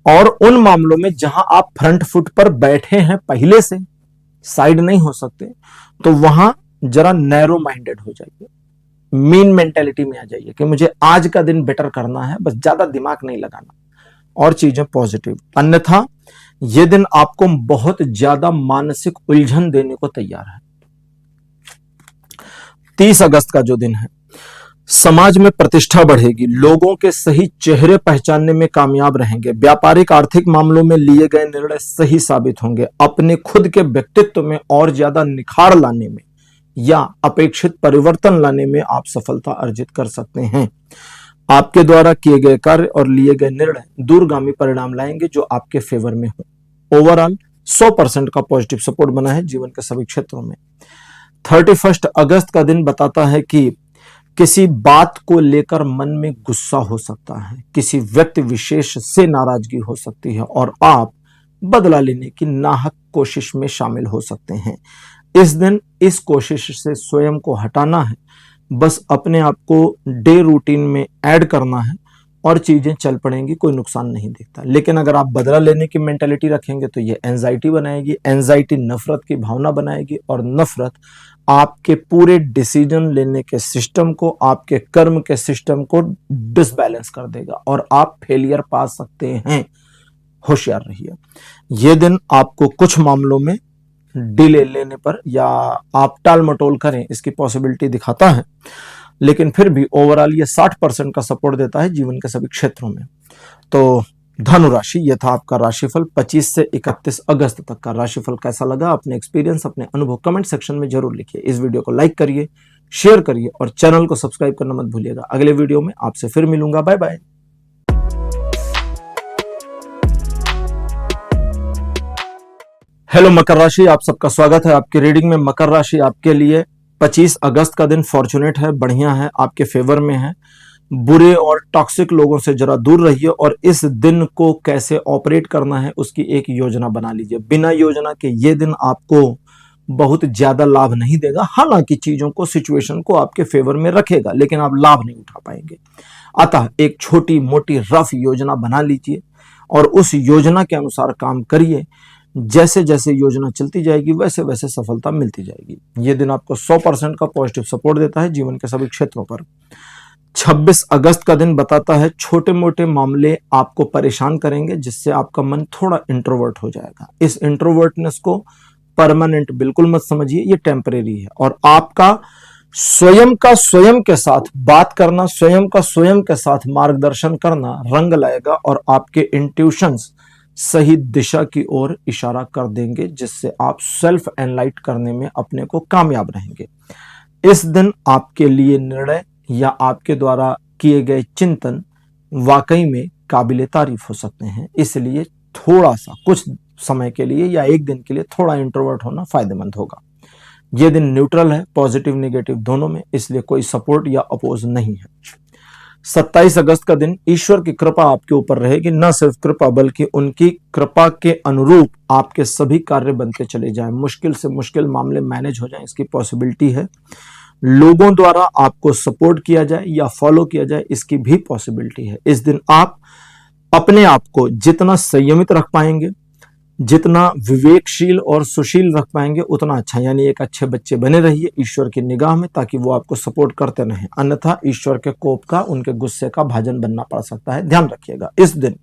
और उन मामलों में जहां आप फ्रंट फुट पर बैठे हैं पहले से, साइड नहीं हो सकते, तो वहां जरा नैरो माइंडेड हो जाइए, मीन मेंटेलिटी में आ जाइए कि मुझे आज का दिन बेटर करना है, बस ज्यादा दिमाग नहीं लगाना, और चीजें पॉजिटिव। अन्यथा यह दिन आपको बहुत ज्यादा मानसिक उलझन देने को तैयार है। 30 अगस्त का जो दिन है, समाज में प्रतिष्ठा बढ़ेगी, लोगों के सही चेहरे पहचानने में कामयाब रहेंगे, व्यापारिक आर्थिक मामलों में लिए गए निर्णय सही साबित होंगे, अपने खुद के व्यक्तित्व में और ज्यादा निखार लाने में या अपेक्षित परिवर्तन लाने में आप सफलता अर्जित कर सकते हैं। आपके द्वारा किए गए कार्य और लिए गए निर्णय दूरगामी परिणाम लाएंगे जो आपके फेवर में हो। ओवरऑल 100% का पॉजिटिव सपोर्ट बना है जीवन के सभी क्षेत्रों में। 31 अगस्त का दिन बताता है कि किसी बात को लेकर मन में गुस्सा हो सकता है, किसी व्यक्ति विशेष से नाराजगी हो सकती है और आप बदला लेने की नाहक कोशिश में शामिल हो सकते हैं। इस दिन इस कोशिश से स्वयं को हटाना है, बस अपने आप को डे रूटीन में ऐड करना है और चीजें चल पड़ेंगी, कोई नुकसान नहीं दिखता। लेकिन अगर आप बदला लेने की मेंटेलिटी रखेंगे तो ये एंजाइटी बनाएगी, एंजाइटी नफरत की भावना बनाएगी और नफरत आपके पूरे डिसीजन लेने के सिस्टम को, आपके कर्म के सिस्टम को डिसबैलेंस कर देगा और आप फेलियर पा सकते हैं। होशियार रहिए। ये दिन आपको कुछ मामलों में डिले लेने पर या आप टाल मटोल करें इसकी पॉसिबिलिटी दिखाता है, लेकिन फिर भी ओवरऑल ये 60% का सपोर्ट देता है जीवन के सभी क्षेत्रों में। तो धनु राशि, यह था आपका राशिफल 25 से 31 अगस्त तक का। राशिफल कैसा लगा, अपने एक्सपीरियंस, अपने अनुभव कमेंट सेक्शन में जरूर लिखिए। इस वीडियो को लाइक करिए, शेयर करिए और चैनल को सब्सक्राइब करना मत भूलिएगा। अगले वीडियो में आपसे फिर मिलूंगा। Bye bye. हेलो मकर राशि, आप सबका स्वागत है आपकी रीडिंग में। मकर राशि आपके लिए 25 अगस्त का दिन फॉर्चुनेट है, बढ़िया है, आपके फेवर में है। बुरे और टॉक्सिक लोगों से जरा दूर रहिए और इस दिन को कैसे ऑपरेट करना है उसकी एक योजना बना लीजिए। बिना योजना के ये दिन आपको बहुत ज्यादा लाभ नहीं देगा। हालांकि चीजों को, सिचुएशन को आपके फेवर में रखेगा, लेकिन आप लाभ नहीं उठा पाएंगे। अतः एक छोटी मोटी रफ योजना बना लीजिए और उस योजना के अनुसार काम करिए। जैसे जैसे योजना चलती जाएगी वैसे वैसे सफलता मिलती जाएगी। यह दिन आपको 100% का पॉजिटिव सपोर्ट देता है जीवन के सभी क्षेत्रों पर। 26 अगस्त का दिन बताता है छोटे मोटे मामले आपको परेशान करेंगे, जिससे आपका मन थोड़ा इंट्रोवर्ट हो जाएगा। इस इंट्रोवर्टनेस को परमानेंट बिल्कुल मत समझिए, ये टेम्परेरी है और आपका स्वयं का स्वयं के साथ बात करना, स्वयं का स्वयं के साथ मार्गदर्शन करना रंग लाएगा और आपके इंट्यूशंस सही दिशा की ओर इशारा कर देंगे, जिससे आप सेल्फ एनलाइट करने में अपने को कामयाब रहेंगे। इस दिन आपके लिए निर्णय या आपके द्वारा किए गए चिंतन वाकई में काबिले तारीफ हो सकते हैं। इसलिए थोड़ा सा कुछ समय के लिए या एक दिन के लिए थोड़ा इंट्रोवर्ट होना फायदेमंद होगा। यह दिन न्यूट्रल है, पॉजिटिव नेगेटिव दोनों में, इसलिए कोई सपोर्ट या अपोज नहीं है। 27 अगस्त का दिन ईश्वर की कृपा आपके ऊपर रहेगी। न सिर्फ कृपा बल्कि उनकी कृपा के अनुरूप आपके सभी कार्य बनते चले जाएं, मुश्किल से मुश्किल मामले मैनेज हो जाएं, इसकी पॉसिबिलिटी है। लोगों द्वारा आपको सपोर्ट किया जाए या फॉलो किया जाए, इसकी भी पॉसिबिलिटी है। इस दिन आप अपने आप को जितना संयमित रख पाएंगे, जितना विवेकशील और सुशील रख पाएंगे, उतना अच्छा। यानी एक अच्छे बच्चे बने रहिए ईश्वर की निगाह में, ताकि वो आपको सपोर्ट करते रहें। अन्यथा ईश्वर के कोप का, उनके गुस्से का भाजन बनना पड़ सकता है, ध्यान रखिएगा। इस दिन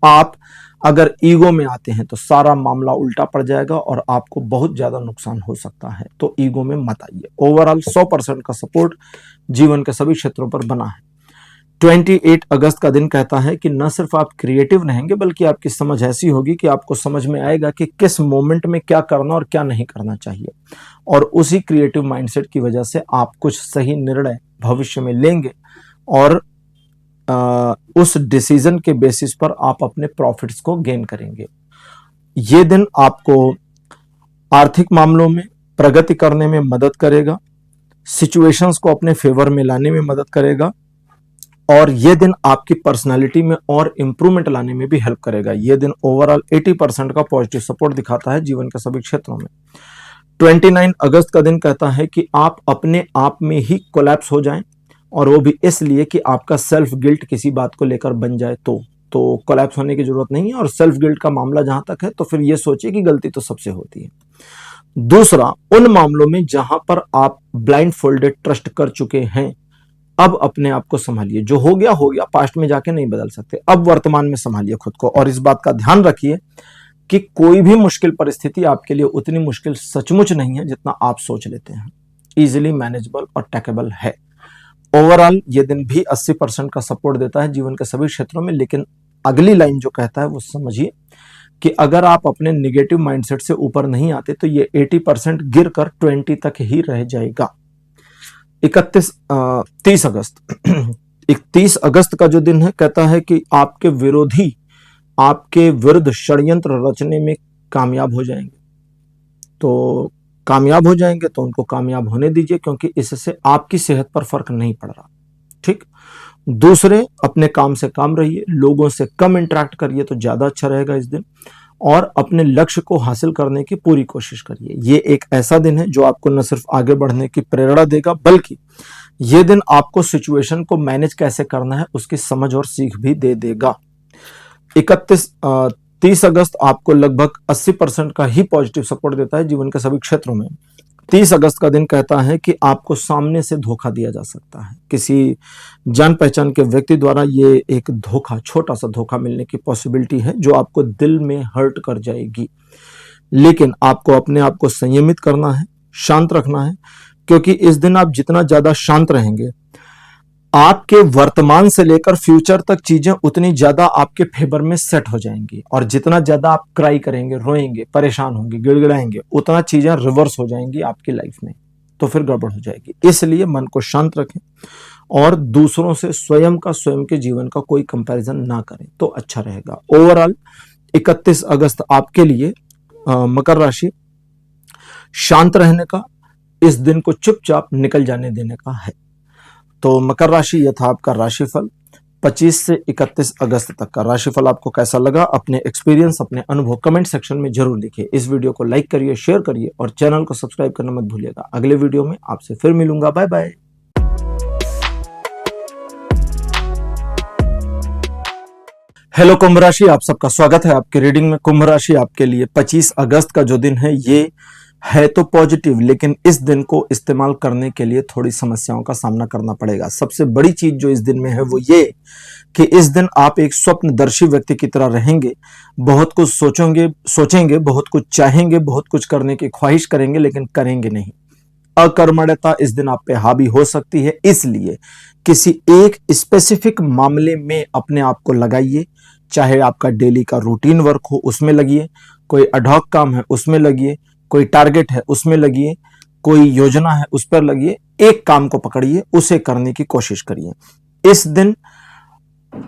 आप अगर ईगो में आते हैं तो सारा मामला उल्टा पड़ जाएगा और आपको बहुत ज्यादा नुकसान हो सकता है, तो ईगो में मत आइए। ओवरऑल 100% का सपोर्ट जीवन के सभी क्षेत्रों पर बना है। 28 अगस्त का दिन कहता है कि न सिर्फ आप क्रिएटिव रहेंगे बल्कि आपकी समझ ऐसी होगी कि आपको समझ में आएगा कि किस मोमेंट में क्या करना और क्या नहीं करना चाहिए, और उसी क्रिएटिव माइंडसेट की वजह से आप कुछ सही निर्णय भविष्य में लेंगे और उस डिसीजन के बेसिस पर आप अपने प्रॉफिट्स को गेन करेंगे। ये दिन आपको आर्थिक मामलों में प्रगति करने में मदद करेगा, सिचुएशंस को अपने फेवर में लाने में मदद करेगा और ये दिन आपकी पर्सनालिटी में और इंप्रूवमेंट लाने में भी हेल्प करेगा। ये दिन ओवरऑल 80% का पॉजिटिव सपोर्ट दिखाता है जीवन के सभी क्षेत्रों में। 29 अगस्त का दिन कहता है कि आप अपने आप में ही कोलैप्स हो जाएं, और वो भी इसलिए कि आपका सेल्फ गिल्ट किसी बात को लेकर बन जाए तो कोलैप्स होने की जरूरत नहीं है। और सेल्फ गिल्ट का मामला जहां तक है तो फिर ये सोचिए कि गलती तो सबसे होती है। दूसरा, उन मामलों में जहां पर आप ब्लाइंड फोल्डेड ट्रस्ट कर चुके हैं, अब अपने आप को संभालिए। जो हो गया, पास्ट में जाके नहीं बदल सकते, अब वर्तमान में संभालिए खुद को। और इस बात का ध्यान रखिए कि कोई भी मुश्किल परिस्थिति आपके लिए उतनी मुश्किल सचमुच नहीं है जितना आप सोच लेते हैं। इजिली मैनेजेबल और टेकेबल है। ओवरऑल ये दिन भी 80% का सपोर्ट देता है जीवन के सभी क्षेत्रों में। लेकिन अगली लाइन जो कहता है वो समझिए कि अगर आप अपने निगेटिव माइंडसेट से ऊपर नहीं आते तो ये 80% गिर कर 20 तक ही रह जाएगा। 30 अगस्त का जो दिन है कहता है कि आपके विरोधी आपके विरुद्ध षड्यंत्र रचने में कामयाब हो जाएंगे। तो कामयाब हो जाएंगे तो उनको कामयाब होने दीजिए, क्योंकि इससे आपकी सेहत पर फर्क नहीं पड़ रहा। ठीक। दूसरे, अपने काम से काम रहिए, लोगों से कम इंटरेक्ट करिए तो ज्यादा अच्छा रहेगा इस दिन, और अपने लक्ष्य को हासिल करने की पूरी कोशिश करिए। ये एक ऐसा दिन है जो आपको न सिर्फ आगे बढ़ने की प्रेरणा देगा, बल्कि ये दिन आपको सिचुएशन को मैनेज कैसे करना है उसकी समझ और सीख भी दे देगा। 30 अगस्त आपको लगभग 80% का ही पॉजिटिव सपोर्ट देता है जीवन के सभी क्षेत्रों में। 30 अगस्त का दिन कहता है कि आपको सामने से धोखा दिया जा सकता है, किसी जान पहचान के व्यक्ति द्वारा ये एक धोखा, छोटा सा धोखा मिलने की पॉसिबिलिटी है जो आपको दिल में हर्ट कर जाएगी। लेकिन आपको अपने आप को संयमित करना है, शांत रखना है, क्योंकि इस दिन आप जितना ज्यादा शांत रहेंगे, आपके वर्तमान से लेकर फ्यूचर तक चीजें उतनी ज्यादा आपके फेवर में सेट हो जाएंगी। और जितना ज्यादा आप क्राई करेंगे, रोएंगे, परेशान होंगे, गिड़गिड़ाएंगे, उतना चीजें रिवर्स हो जाएंगी आपकी लाइफ में, तो फिर गड़बड़ हो जाएगी। इसलिए मन को शांत रखें और दूसरों से स्वयं के जीवन का कोई कंपैरिजन ना करें तो अच्छा रहेगा। ओवरऑल 31 अगस्त आपके लिए मकर राशि शांत रहने का, इस दिन को चुपचाप निकल जाने देने का है। तो मकर राशि, यह था आपका राशिफल 25 से 31 अगस्त तक का। राशिफल आपको कैसा लगा? अपने एक्सपीरियंस, अपने अनुभव कमेंट सेक्शन में जरूर लिखिए। इस वीडियो को लाइक करिए, शेयर करिए और चैनल को सब्सक्राइब करना मत भूलिएगा। अगले वीडियो में आपसे फिर मिलूंगा। Bye bye. हेलो कुंभ राशि, आप सबका स्वागत है आपके रीडिंग में। कुंभ राशि आपके लिए 25 अगस्त का जो दिन है, ये है तो पॉजिटिव, लेकिन इस दिन को इस्तेमाल करने के लिए थोड़ी समस्याओं का सामना करना पड़ेगा। सबसे बड़ी चीज जो इस दिन में है वो ये कि इस दिन आप एक स्वप्नदर्शी व्यक्ति की तरह रहेंगे। बहुत कुछ सोचेंगे, बहुत कुछ चाहेंगे, बहुत कुछ करने की ख्वाहिश करेंगे, लेकिन करेंगे नहीं। अकर्मण्यता इस दिन आप पे हावी हो सकती है, इसलिए किसी एक स्पेसिफिक मामले में अपने आप को लगाइए। चाहे आपका डेली का रूटीन वर्क हो, उसमें लगिए, कोई अडॉक काम है उसमें लगिए, कोई टारगेट है उसमें लगिए, कोई योजना है उस पर लगिए। एक काम को पकड़िए, उसे करने की कोशिश करिए। इस दिन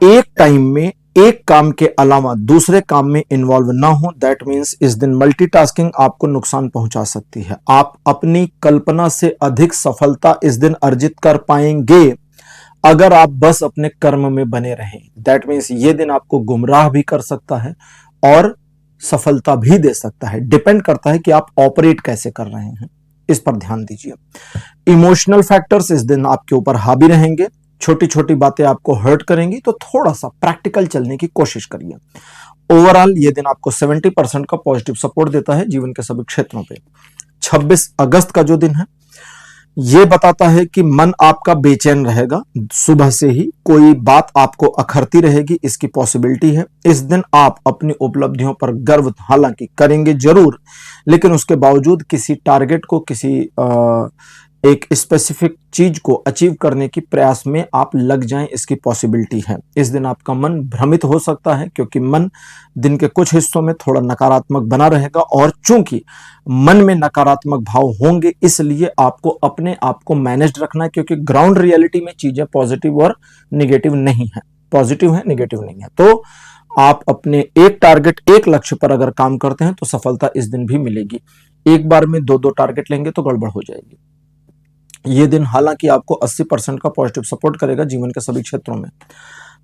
एक टाइम में एक काम के अलावा दूसरे काम में इन्वॉल्व ना हो। दैट मीन्स इस दिन मल्टीटास्किंग आपको नुकसान पहुंचा सकती है। आप अपनी कल्पना से अधिक सफलता इस दिन अर्जित कर पाएंगे अगर आप बस अपने कर्म में बने रहें। दैट मीन्स ये दिन आपको गुमराह भी कर सकता है और सफलता भी दे सकता है। डिपेंड करता है कि आप ऑपरेट कैसे कर रहे हैं, इस पर ध्यान दीजिए। इमोशनल फैक्टर्स इस दिन आपके ऊपर हावी रहेंगे। छोटी छोटी बातें आपको हर्ट करेंगी, तो थोड़ा सा प्रैक्टिकल चलने की कोशिश करिए। ओवरऑल ये दिन आपको 70% का पॉजिटिव सपोर्ट देता है जीवन के सभी क्षेत्रों पे। 26 अगस्त का जो दिन है, ये बताता है कि मन आपका बेचैन रहेगा। सुबह से ही कोई बात आपको अखरती रहेगी, इसकी पॉसिबिलिटी है। इस दिन आप अपनी उपलब्धियों पर गर्व हालांकि करेंगे जरूर, लेकिन उसके बावजूद किसी टारगेट को, किसी एक स्पेसिफिक चीज को अचीव करने की प्रयास में आप लग जाएं, इसकी पॉसिबिलिटी है। इस दिन आपका मन भ्रमित हो सकता है, क्योंकि मन दिन के कुछ हिस्सों में थोड़ा नकारात्मक बना रहेगा, और चूंकि मन में नकारात्मक भाव होंगे, इसलिए आपको अपने आप को मैनेज रखना है, क्योंकि ग्राउंड रियलिटी में चीजें पॉजिटिव और निगेटिव नहीं है, पॉजिटिव है, निगेटिव नहीं है। तो आप अपने एक टारगेट, एक लक्ष्य पर अगर काम करते हैं तो सफलता इस दिन भी मिलेगी। एक बार में दो टारगेट लेंगे तो गड़बड़ हो जाएगी। ये दिन हालांकि आपको 80% का पॉजिटिव सपोर्ट करेगा जीवन के सभी क्षेत्रों में।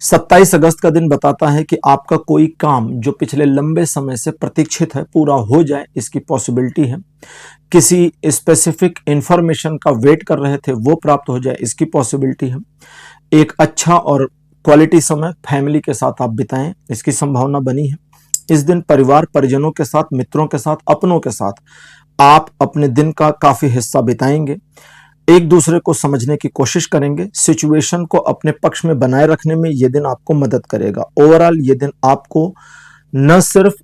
27 अगस्त का दिन बताता है कि आपका कोई काम जो पिछले लंबे समय से प्रतीक्षित है, पूरा हो जाए, इसकी पॉसिबिलिटी है। किसी स्पेसिफिक इंफॉर्मेशन का वेट कर रहे थे, वो प्राप्त हो जाए, इसकी पॉसिबिलिटी है। एक अच्छा और क्वालिटी समय फैमिली के साथ आप बिताएं, इसकी संभावना बनी है। इस दिन परिवार परिजनों के साथ, मित्रों के साथ, अपनों के साथ आप अपने दिन का काफी हिस्सा बिताएंगे। एक दूसरे को समझने की कोशिश करेंगे। सिचुएशन को अपने पक्ष में बनाए रखने में यह दिन आपको मदद करेगा। ओवरऑल ये दिन आपको न सिर्फ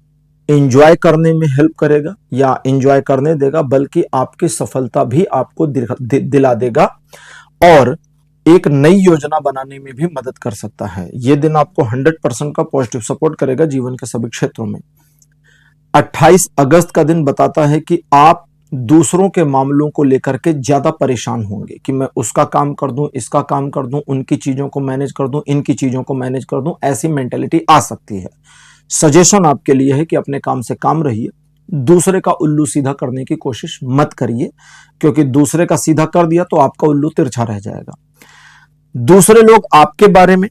एंजॉय करने में हेल्प करेगा या एंजॉय करने देगा, बल्कि आपकी सफलता भी आपको दिला देगा और एक नई योजना बनाने में भी मदद कर सकता है। यह दिन आपको 100% का पॉजिटिव सपोर्ट करेगा जीवन के सभी क्षेत्रों में। 28 अगस्त का दिन बताता है कि आप दूसरों के मामलों को लेकर के ज्यादा परेशान होंगे कि मैं उसका काम कर दूं, इसका काम कर दूं, उनकी चीजों को मैनेज कर दूं, इनकी चीजों को मैनेज कर दूं, ऐसी मेंटेलिटी आ सकती है। सजेशन आपके लिए है कि अपने काम से काम रहिए, दूसरे का उल्लू सीधा करने की कोशिश मत करिए, क्योंकि दूसरे का सीधा कर दिया तो आपका उल्लू तिरछा रह जाएगा। दूसरे लोग आपके बारे में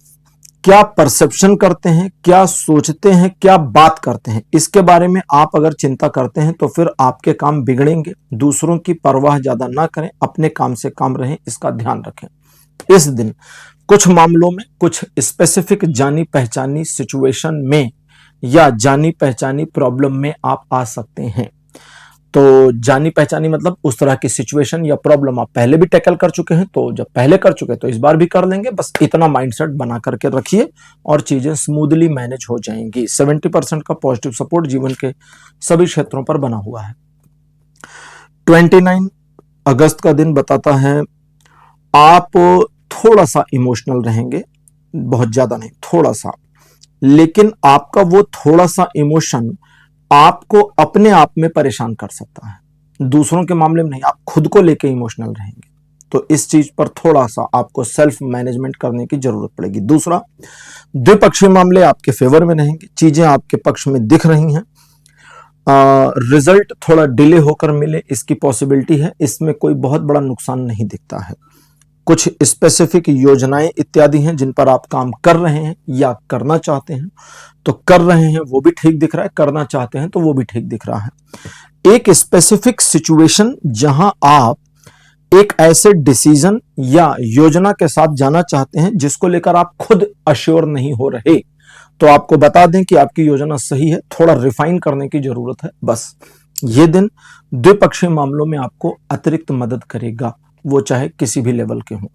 क्या परसेप्शन करते हैं, क्या सोचते हैं, क्या बात करते हैं, इसके बारे में आप अगर चिंता करते हैं तो फिर आपके काम बिगड़ेंगे। दूसरों की परवाह ज्यादा ना करें, अपने काम से काम रहें, इसका ध्यान रखें। इस दिन कुछ मामलों में, कुछ स्पेसिफिक जानी पहचानी सिचुएशन में या जानी पहचानी प्रॉब्लम में आप आ सकते हैं। तो जानी पहचानी मतलब उस तरह की सिचुएशन या प्रॉब्लम आप पहले भी टैकल कर चुके हैं, तो जब पहले कर चुके तो इस बार भी कर लेंगे। बस इतना माइंडसेट बना करके रखिए और चीजें स्मूथली मैनेज हो जाएंगी। 70% का पॉजिटिव सपोर्ट जीवन के सभी क्षेत्रों पर बना हुआ है। 29 अगस्त का दिन बताता है आप थोड़ा सा इमोशनल रहेंगे, बहुत ज्यादा नहीं, थोड़ा सा, लेकिन आपका वो थोड़ा सा इमोशन आपको अपने आप में परेशान कर सकता है, दूसरों के मामले में नहीं। आप खुद को लेके इमोशनल रहेंगे, तो इस चीज पर थोड़ा सा आपको सेल्फ मैनेजमेंट करने की जरूरत पड़ेगी। दूसरा, द्विपक्षीय मामले आपके फेवर में रहेंगे, चीजें आपके पक्ष में दिख रही हैं। रिजल्ट थोड़ा डिले होकर मिले इसकी पॉसिबिलिटी है, इसमें कोई बहुत बड़ा नुकसान नहीं दिखता है। कुछ स्पेसिफिक योजनाएं इत्यादि हैं जिन पर आप काम कर रहे हैं या करना चाहते हैं, तो कर रहे हैं वो भी ठीक दिख रहा है, करना चाहते हैं तो वो भी ठीक दिख रहा है। एक स्पेसिफिक सिचुएशन जहां आप एक ऐसे डिसीजन या योजना के साथ जाना चाहते हैं जिसको लेकर आप खुद अश्योर नहीं हो रहे, तो आपको बता दें कि आपकी योजना सही है, थोड़ा रिफाइन करने की जरूरत है। बस ये दिन द्विपक्षीय मामलों में आपको अतिरिक्त मदद करेगा, वो चाहे किसी भी लेवल के हों।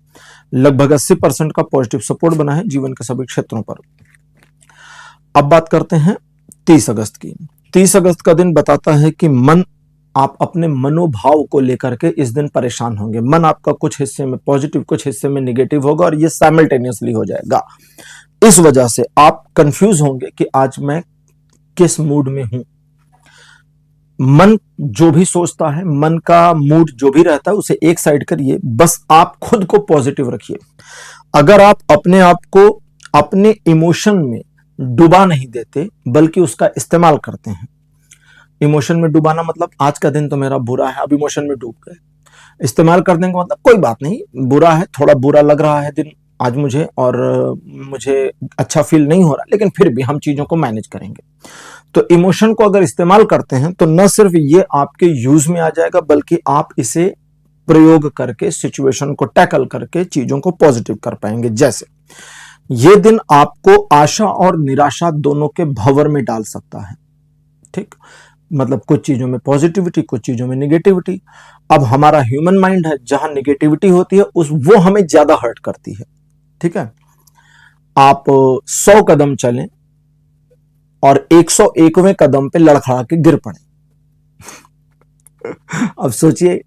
लगभग 80% का पॉजिटिव सपोर्ट बना है जीवन के सभी क्षेत्रों पर। अब बात करते हैं 30 अगस्त की। 30 अगस्त का दिन बताता है कि आप अपने मनोभाव को लेकर के इस दिन परेशान होंगे। मन आपका कुछ हिस्से में पॉजिटिव, कुछ हिस्से में निगेटिव होगा और ये साइमल्टेनियसली हो जाएगा। इस वजह से आप कंफ्यूज होंगे कि आज मैं किस मूड में हूं। मन जो भी सोचता है, मन का मूड जो भी रहता है, उसे एक साइड करिए, बस आप खुद को पॉजिटिव रखिए। अगर आप अपने आप को अपने इमोशन में डुबा नहीं देते बल्कि उसका इस्तेमाल करते हैं। इमोशन में डुबाना मतलब आज का दिन तो मेरा बुरा है, अब इमोशन में डूब गए। इस्तेमाल करने का मतलब कोई बात नहीं, बुरा है, थोड़ा बुरा लग रहा है दिन आज मुझे, और मुझे अच्छा फील नहीं हो रहा, लेकिन फिर भी हम चीजों को मैनेज करेंगे। तो इमोशन को अगर इस्तेमाल करते हैं तो न सिर्फ ये आपके यूज में आ जाएगा, बल्कि आप इसे प्रयोग करके, सिचुएशन को टैकल करके चीजों को पॉजिटिव कर पाएंगे। जैसे ये दिन आपको आशा और निराशा दोनों के भंवर में डाल सकता है। ठीक, मतलब कुछ चीजों में पॉजिटिविटी, कुछ चीजों में निगेटिविटी। अब हमारा ह्यूमन माइंड है, जहां निगेटिविटी होती है वो हमें ज्यादा हर्ट करती है। ठीक है, आप 100 कदम चलें और 101वें कदम पे लड़खड़ा के गिर पड़े। अब सोचिए,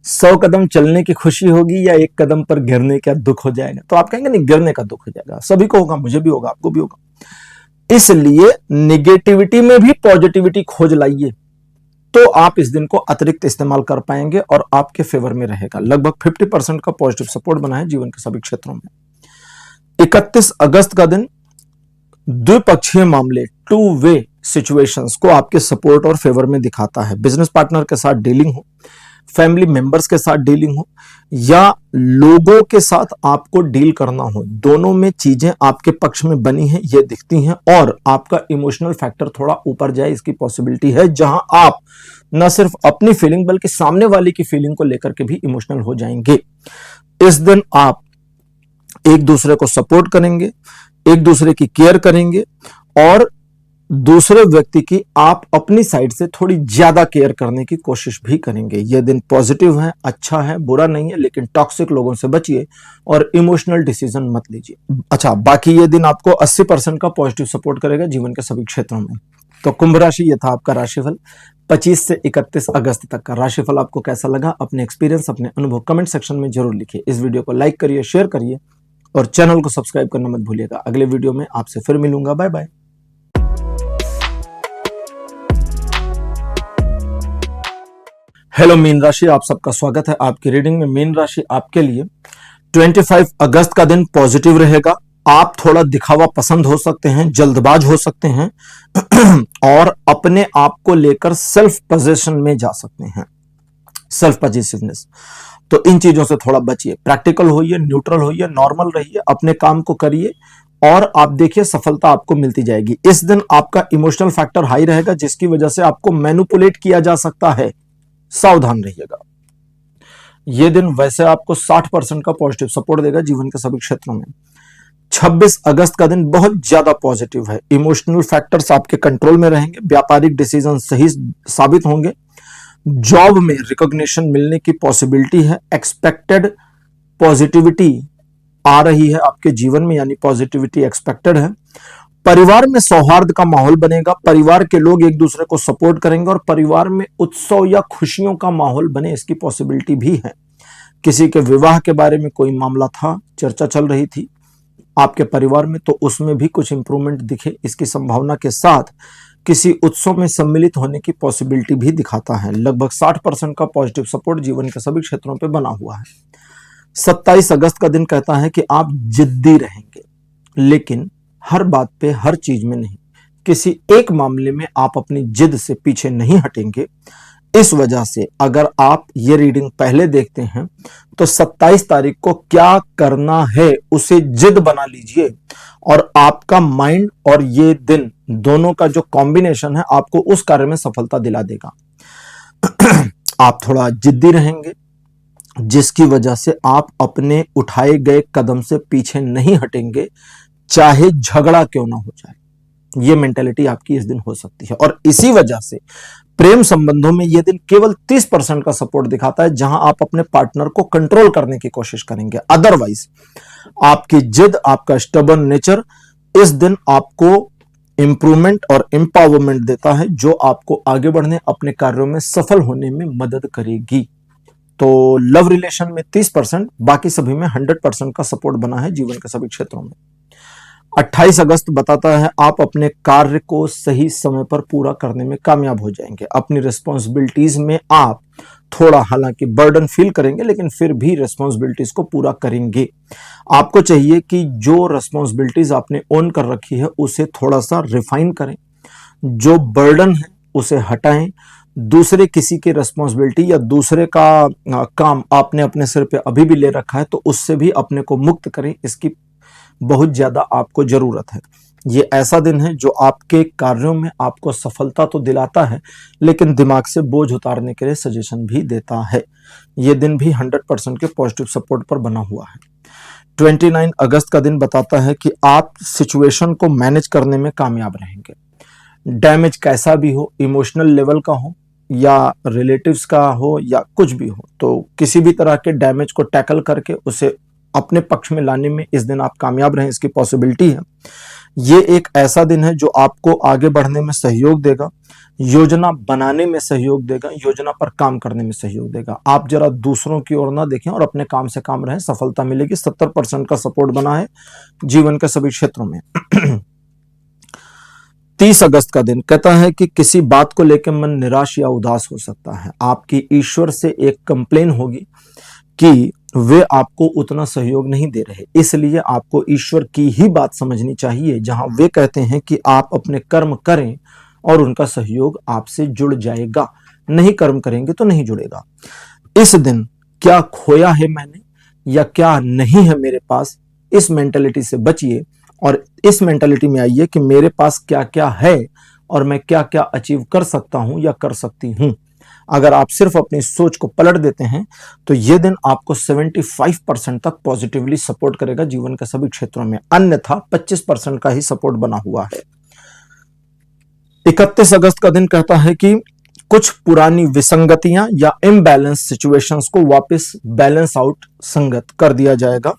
100 कदम चलने की खुशी होगी या एक कदम पर गिरने का दुख हो जाएगा? तो आप कहेंगे नहीं, गिरने का दुख हो जाएगा, सभी को होगा, मुझे भी होगा, आपको भी होगा। इसलिए निगेटिविटी में भी पॉजिटिविटी खोज लाइए, तो आप इस दिन को अतिरिक्त इस्तेमाल कर पाएंगे और आपके फेवर में रहेगा। लगभग 50% का पॉजिटिव सपोर्ट बना है जीवन के सभी क्षेत्रों में। 31 अगस्त का दिन द्विपक्षीय मामले, टू वे सिचुएशंस को आपके सपोर्ट और फेवर में दिखाता है। बिजनेस पार्टनर के साथ डीलिंग हो, फैमिली मेंबर्स के साथ डीलिंग हो, या लोगों के साथ आपको डील करना हो, दोनों में चीजें आपके पक्ष में बनी हैं, ये दिखती हैं, और आपका इमोशनल फैक्टर थोड़ा ऊपर जाए इसकी पॉसिबिलिटी है, जहां आप न सिर्फ अपनी फीलिंग बल्कि सामने वाले की फीलिंग को लेकर के भी इमोशनल हो जाएंगे। इस दिन आप एक दूसरे को सपोर्ट करेंगे, एक दूसरे की केयर करेंगे, और दूसरे व्यक्ति की आप अपनी साइड से थोड़ी ज्यादा केयर करने की कोशिश भी करेंगे। यह दिन पॉजिटिव है, अच्छा है, बुरा नहीं है, लेकिन टॉक्सिक लोगों से बचिए और इमोशनल डिसीजन मत लीजिए। अच्छा, बाकी यह दिन आपको 80% का पॉजिटिव सपोर्ट करेगा जीवन के सभी क्षेत्रों में। तो कुंभ राशि, यह था आपका राशिफल 25 से 31 अगस्त तक का। राशिफल आपको कैसा लगा? अपने एक्सपीरियंस, अपने अनुभव कमेंट सेक्शन में जरूर लिखिए। इस वीडियो को लाइक करिए, शेयर करिए और चैनल को सब्सक्राइब करना मत भूलिएगा। अगले वीडियो में आपसे फिर मिलूंगा। Bye bye. हेलो मीन राशि, आप सबका स्वागत है आपकी रीडिंग में। मीन राशि आपके लिए 25 अगस्त का दिन पॉजिटिव रहेगा, आप थोड़ा दिखावा पसंद हो सकते हैं, जल्दबाज हो सकते हैं और अपने आप को लेकर सेल्फ पोजेशन में जा सकते हैं, सेल्फ पॉजिटिवनेस। तो इन चीजों से थोड़ा बचिए, प्रैक्टिकल होइए, न्यूट्रल होइए, नॉर्मल रहिए, अपने काम को करिए और आप देखिए सफलता आपको मिलती जाएगी। इस दिन आपका इमोशनल फैक्टर हाई रहेगा, जिसकी वजह से आपको मैनिपुलेट किया जा सकता है, सावधान रहिएगा। यह दिन वैसे आपको 60% का पॉजिटिव सपोर्ट देगा जीवन के सभी क्षेत्रों में। 26 अगस्त का दिन बहुत ज्यादा पॉजिटिव है, इमोशनल फैक्टर्स आपके कंट्रोल में रहेंगे, व्यापारिक डिसीजन सही साबित होंगे, जॉब में रिकॉग्निशन मिलने की पॉसिबिलिटी है, एक्सपेक्टेड पॉजिटिविटी आ रही है आपके जीवन में, यानी पॉजिटिविटी एक्सपेक्टेड है। परिवार में सौहार्द का माहौल बनेगा, परिवार के लोग एक दूसरे को सपोर्ट करेंगे और परिवार में उत्सव या खुशियों का माहौल बने, इसकी पॉसिबिलिटी भी है। किसी के विवाह के बारे में कोई मामला था, चर्चा चल रही थी आपके परिवार में, तो उसमें भी कुछ इंप्रूवमेंट दिखे, इसकी संभावना के साथ किसी उत्सव में सम्मिलित होने की पॉसिबिलिटी भी दिखाता है। लगभग 60% का पॉजिटिव सपोर्ट जीवन के सभी क्षेत्रों पे बना हुआ है। 27 अगस्त का दिन कहता है कि आप जिद्दी रहेंगे, लेकिन हर बात पे, हर चीज में नहीं, किसी एक मामले में आप अपनी जिद से पीछे नहीं हटेंगे। इस वजह से अगर आप ये रीडिंग पहले देखते हैं तो 27 तारीख को क्या करना है उसे जिद बना लीजिए और आपका माइंड और ये दिन दोनों का जो कॉम्बिनेशन है आपको उस कार्य में सफलता दिला देगा। आप थोड़ा जिद्दी रहेंगे, जिसकी वजह से आप अपने उठाए गए कदम से पीछे नहीं हटेंगे, चाहे झगड़ा क्यों ना हो जाए। ये मेंटेलिटी आपकी इस दिन हो सकती है और इसी वजह से प्रेम संबंधों में यह दिन केवल 30% का सपोर्ट दिखाता है, जहां आप अपने पार्टनर को कंट्रोल करने की कोशिश करेंगे। अदरवाइज आपकी जिद, आपका स्टबर्न नेचर इस दिन आपको इंप्रूवमेंट और एम्पावरमेंट देता है, जो आपको आगे बढ़ने, अपने कार्यों में सफल होने में मदद करेगी। तो लव रिलेशन में 30%, बाकी सभी में 100% का सपोर्ट बना है जीवन के सभी क्षेत्रों में। 28 अगस्त बताता है आप अपने कार्य को सही समय पर पूरा करने में कामयाब हो जाएंगे। अपनी रिस्पॉन्सिबिलिटीज में आप थोड़ा हालांकि बर्डन फील करेंगे, लेकिन फिर भी रिस्पॉन्सिबिलिटीज को पूरा करेंगे। आपको चाहिए कि जो रिस्पॉन्सिबिलिटीज आपने ओन कर रखी है उसे थोड़ा सा रिफाइन करें, जो बर्डन है उसे हटाएं, दूसरे किसी की रिस्पॉन्सिबिलिटी या दूसरे का काम आपने अपने सिर पे अभी भी ले रखा है तो उससे भी अपने को मुक्त करें। इसकी बहुत ज्यादा आपको जरूरत है। ये ऐसा दिन है जो आपके कार्यों में आपको सफलता तो दिलाता है, लेकिन दिमाग से बोझ उतारने के लिए सजेशन भी देता है। ये दिन भी 100% के पॉजिटिव सपोर्ट पर बना हुआ है। 29 अगस्त का दिन बताता है कि आप सिचुएशन को मैनेज करने में कामयाब रहेंगे। डैमेज कैसा भी हो, इमोशनल लेवल का हो या रिलेटिव्स का हो या कुछ भी हो, तो किसी भी तरह के डैमेज को टैकल करके उसे अपने पक्ष में लाने में इस दिन आप कामयाब रहें, इसकी पॉसिबिलिटी है। ये एक ऐसा दिन है जो आपको आगे बढ़ने में सहयोग देगा, योजना बनाने में सहयोग देगा, योजना पर काम करने में सहयोग देगा। आप जरा दूसरों की ओर ना देखें और अपने काम से काम रहें, सफलता मिलेगी। 70% का सपोर्ट बना है जीवन के सभी क्षेत्रों में। 30 अगस्त का दिन कहता है कि किसी बात को लेकर मन निराश या उदास हो सकता है। आपकी ईश्वर से एक कंप्लेन होगी कि वे आपको उतना सहयोग नहीं दे रहे, इसलिए आपको ईश्वर की ही बात समझनी चाहिए, जहां वे कहते हैं कि आप अपने कर्म करें और उनका सहयोग आपसे जुड़ जाएगा। नहीं कर्म करेंगे तो नहीं जुड़ेगा। इस दिन क्या खोया है मैंने या क्या नहीं है मेरे पास, इस मेंटालिटी से बचिए और इस मेंटालिटी में आइए कि मेरे पास क्या क्या है और मैं क्या क्या अचीव कर सकता हूं या कर सकती हूं। अगर आप सिर्फ अपनी सोच को पलट देते हैं तो यह दिन आपको 75% तक पॉजिटिवली सपोर्ट करेगा जीवन के सभी क्षेत्रों में, अन्यथा 25% का ही सपोर्ट बना हुआ है। 31 अगस्त का दिन कहता है कि कुछ पुरानी विसंगतियां या इम्बैलेंस सिचुएशंस को वापस बैलेंस आउट, संगत कर दिया जाएगा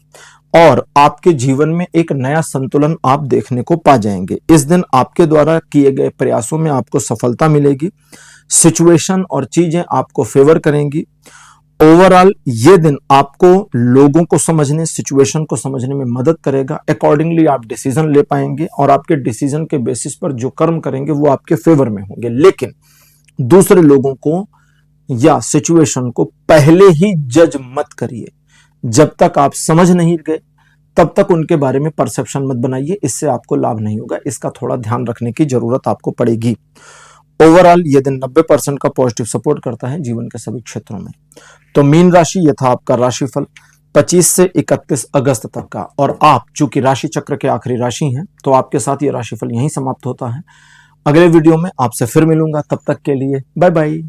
और आपके जीवन में एक नया संतुलन आप देखने को पा जाएंगे। इस दिन आपके द्वारा किए गए प्रयासों में आपको सफलता मिलेगी, सिचुएशन और चीजें आपको फेवर करेंगी। ओवरऑल ये दिन आपको लोगों को समझने, सिचुएशन को समझने में मदद करेगा। अकॉर्डिंगली आप डिसीजन ले पाएंगे और आपके डिसीजन के बेसिस पर जो कर्म करेंगे वो आपके फेवर में होंगे। लेकिन दूसरे लोगों को या सिचुएशन को पहले ही जज मत करिए। जब तक आप समझ नहीं गए तब तक उनके बारे में परसेप्शन मत बनाइए, इससे आपको लाभ नहीं होगा। इसका थोड़ा ध्यान रखने की जरूरत आपको पड़ेगी। ओवरऑल ये दिन 90% का पॉजिटिव सपोर्ट करता है जीवन के सभी क्षेत्रों में। तो मीन राशि, ये था आपका राशिफल 25 से 31 अगस्त तक का। और आप चूंकि राशि चक्र के आखिरी राशि हैं, तो आपके साथ ये राशिफल यहीं समाप्त होता है। अगले वीडियो में आपसे फिर मिलूंगा, तब तक के लिए बाय बाय।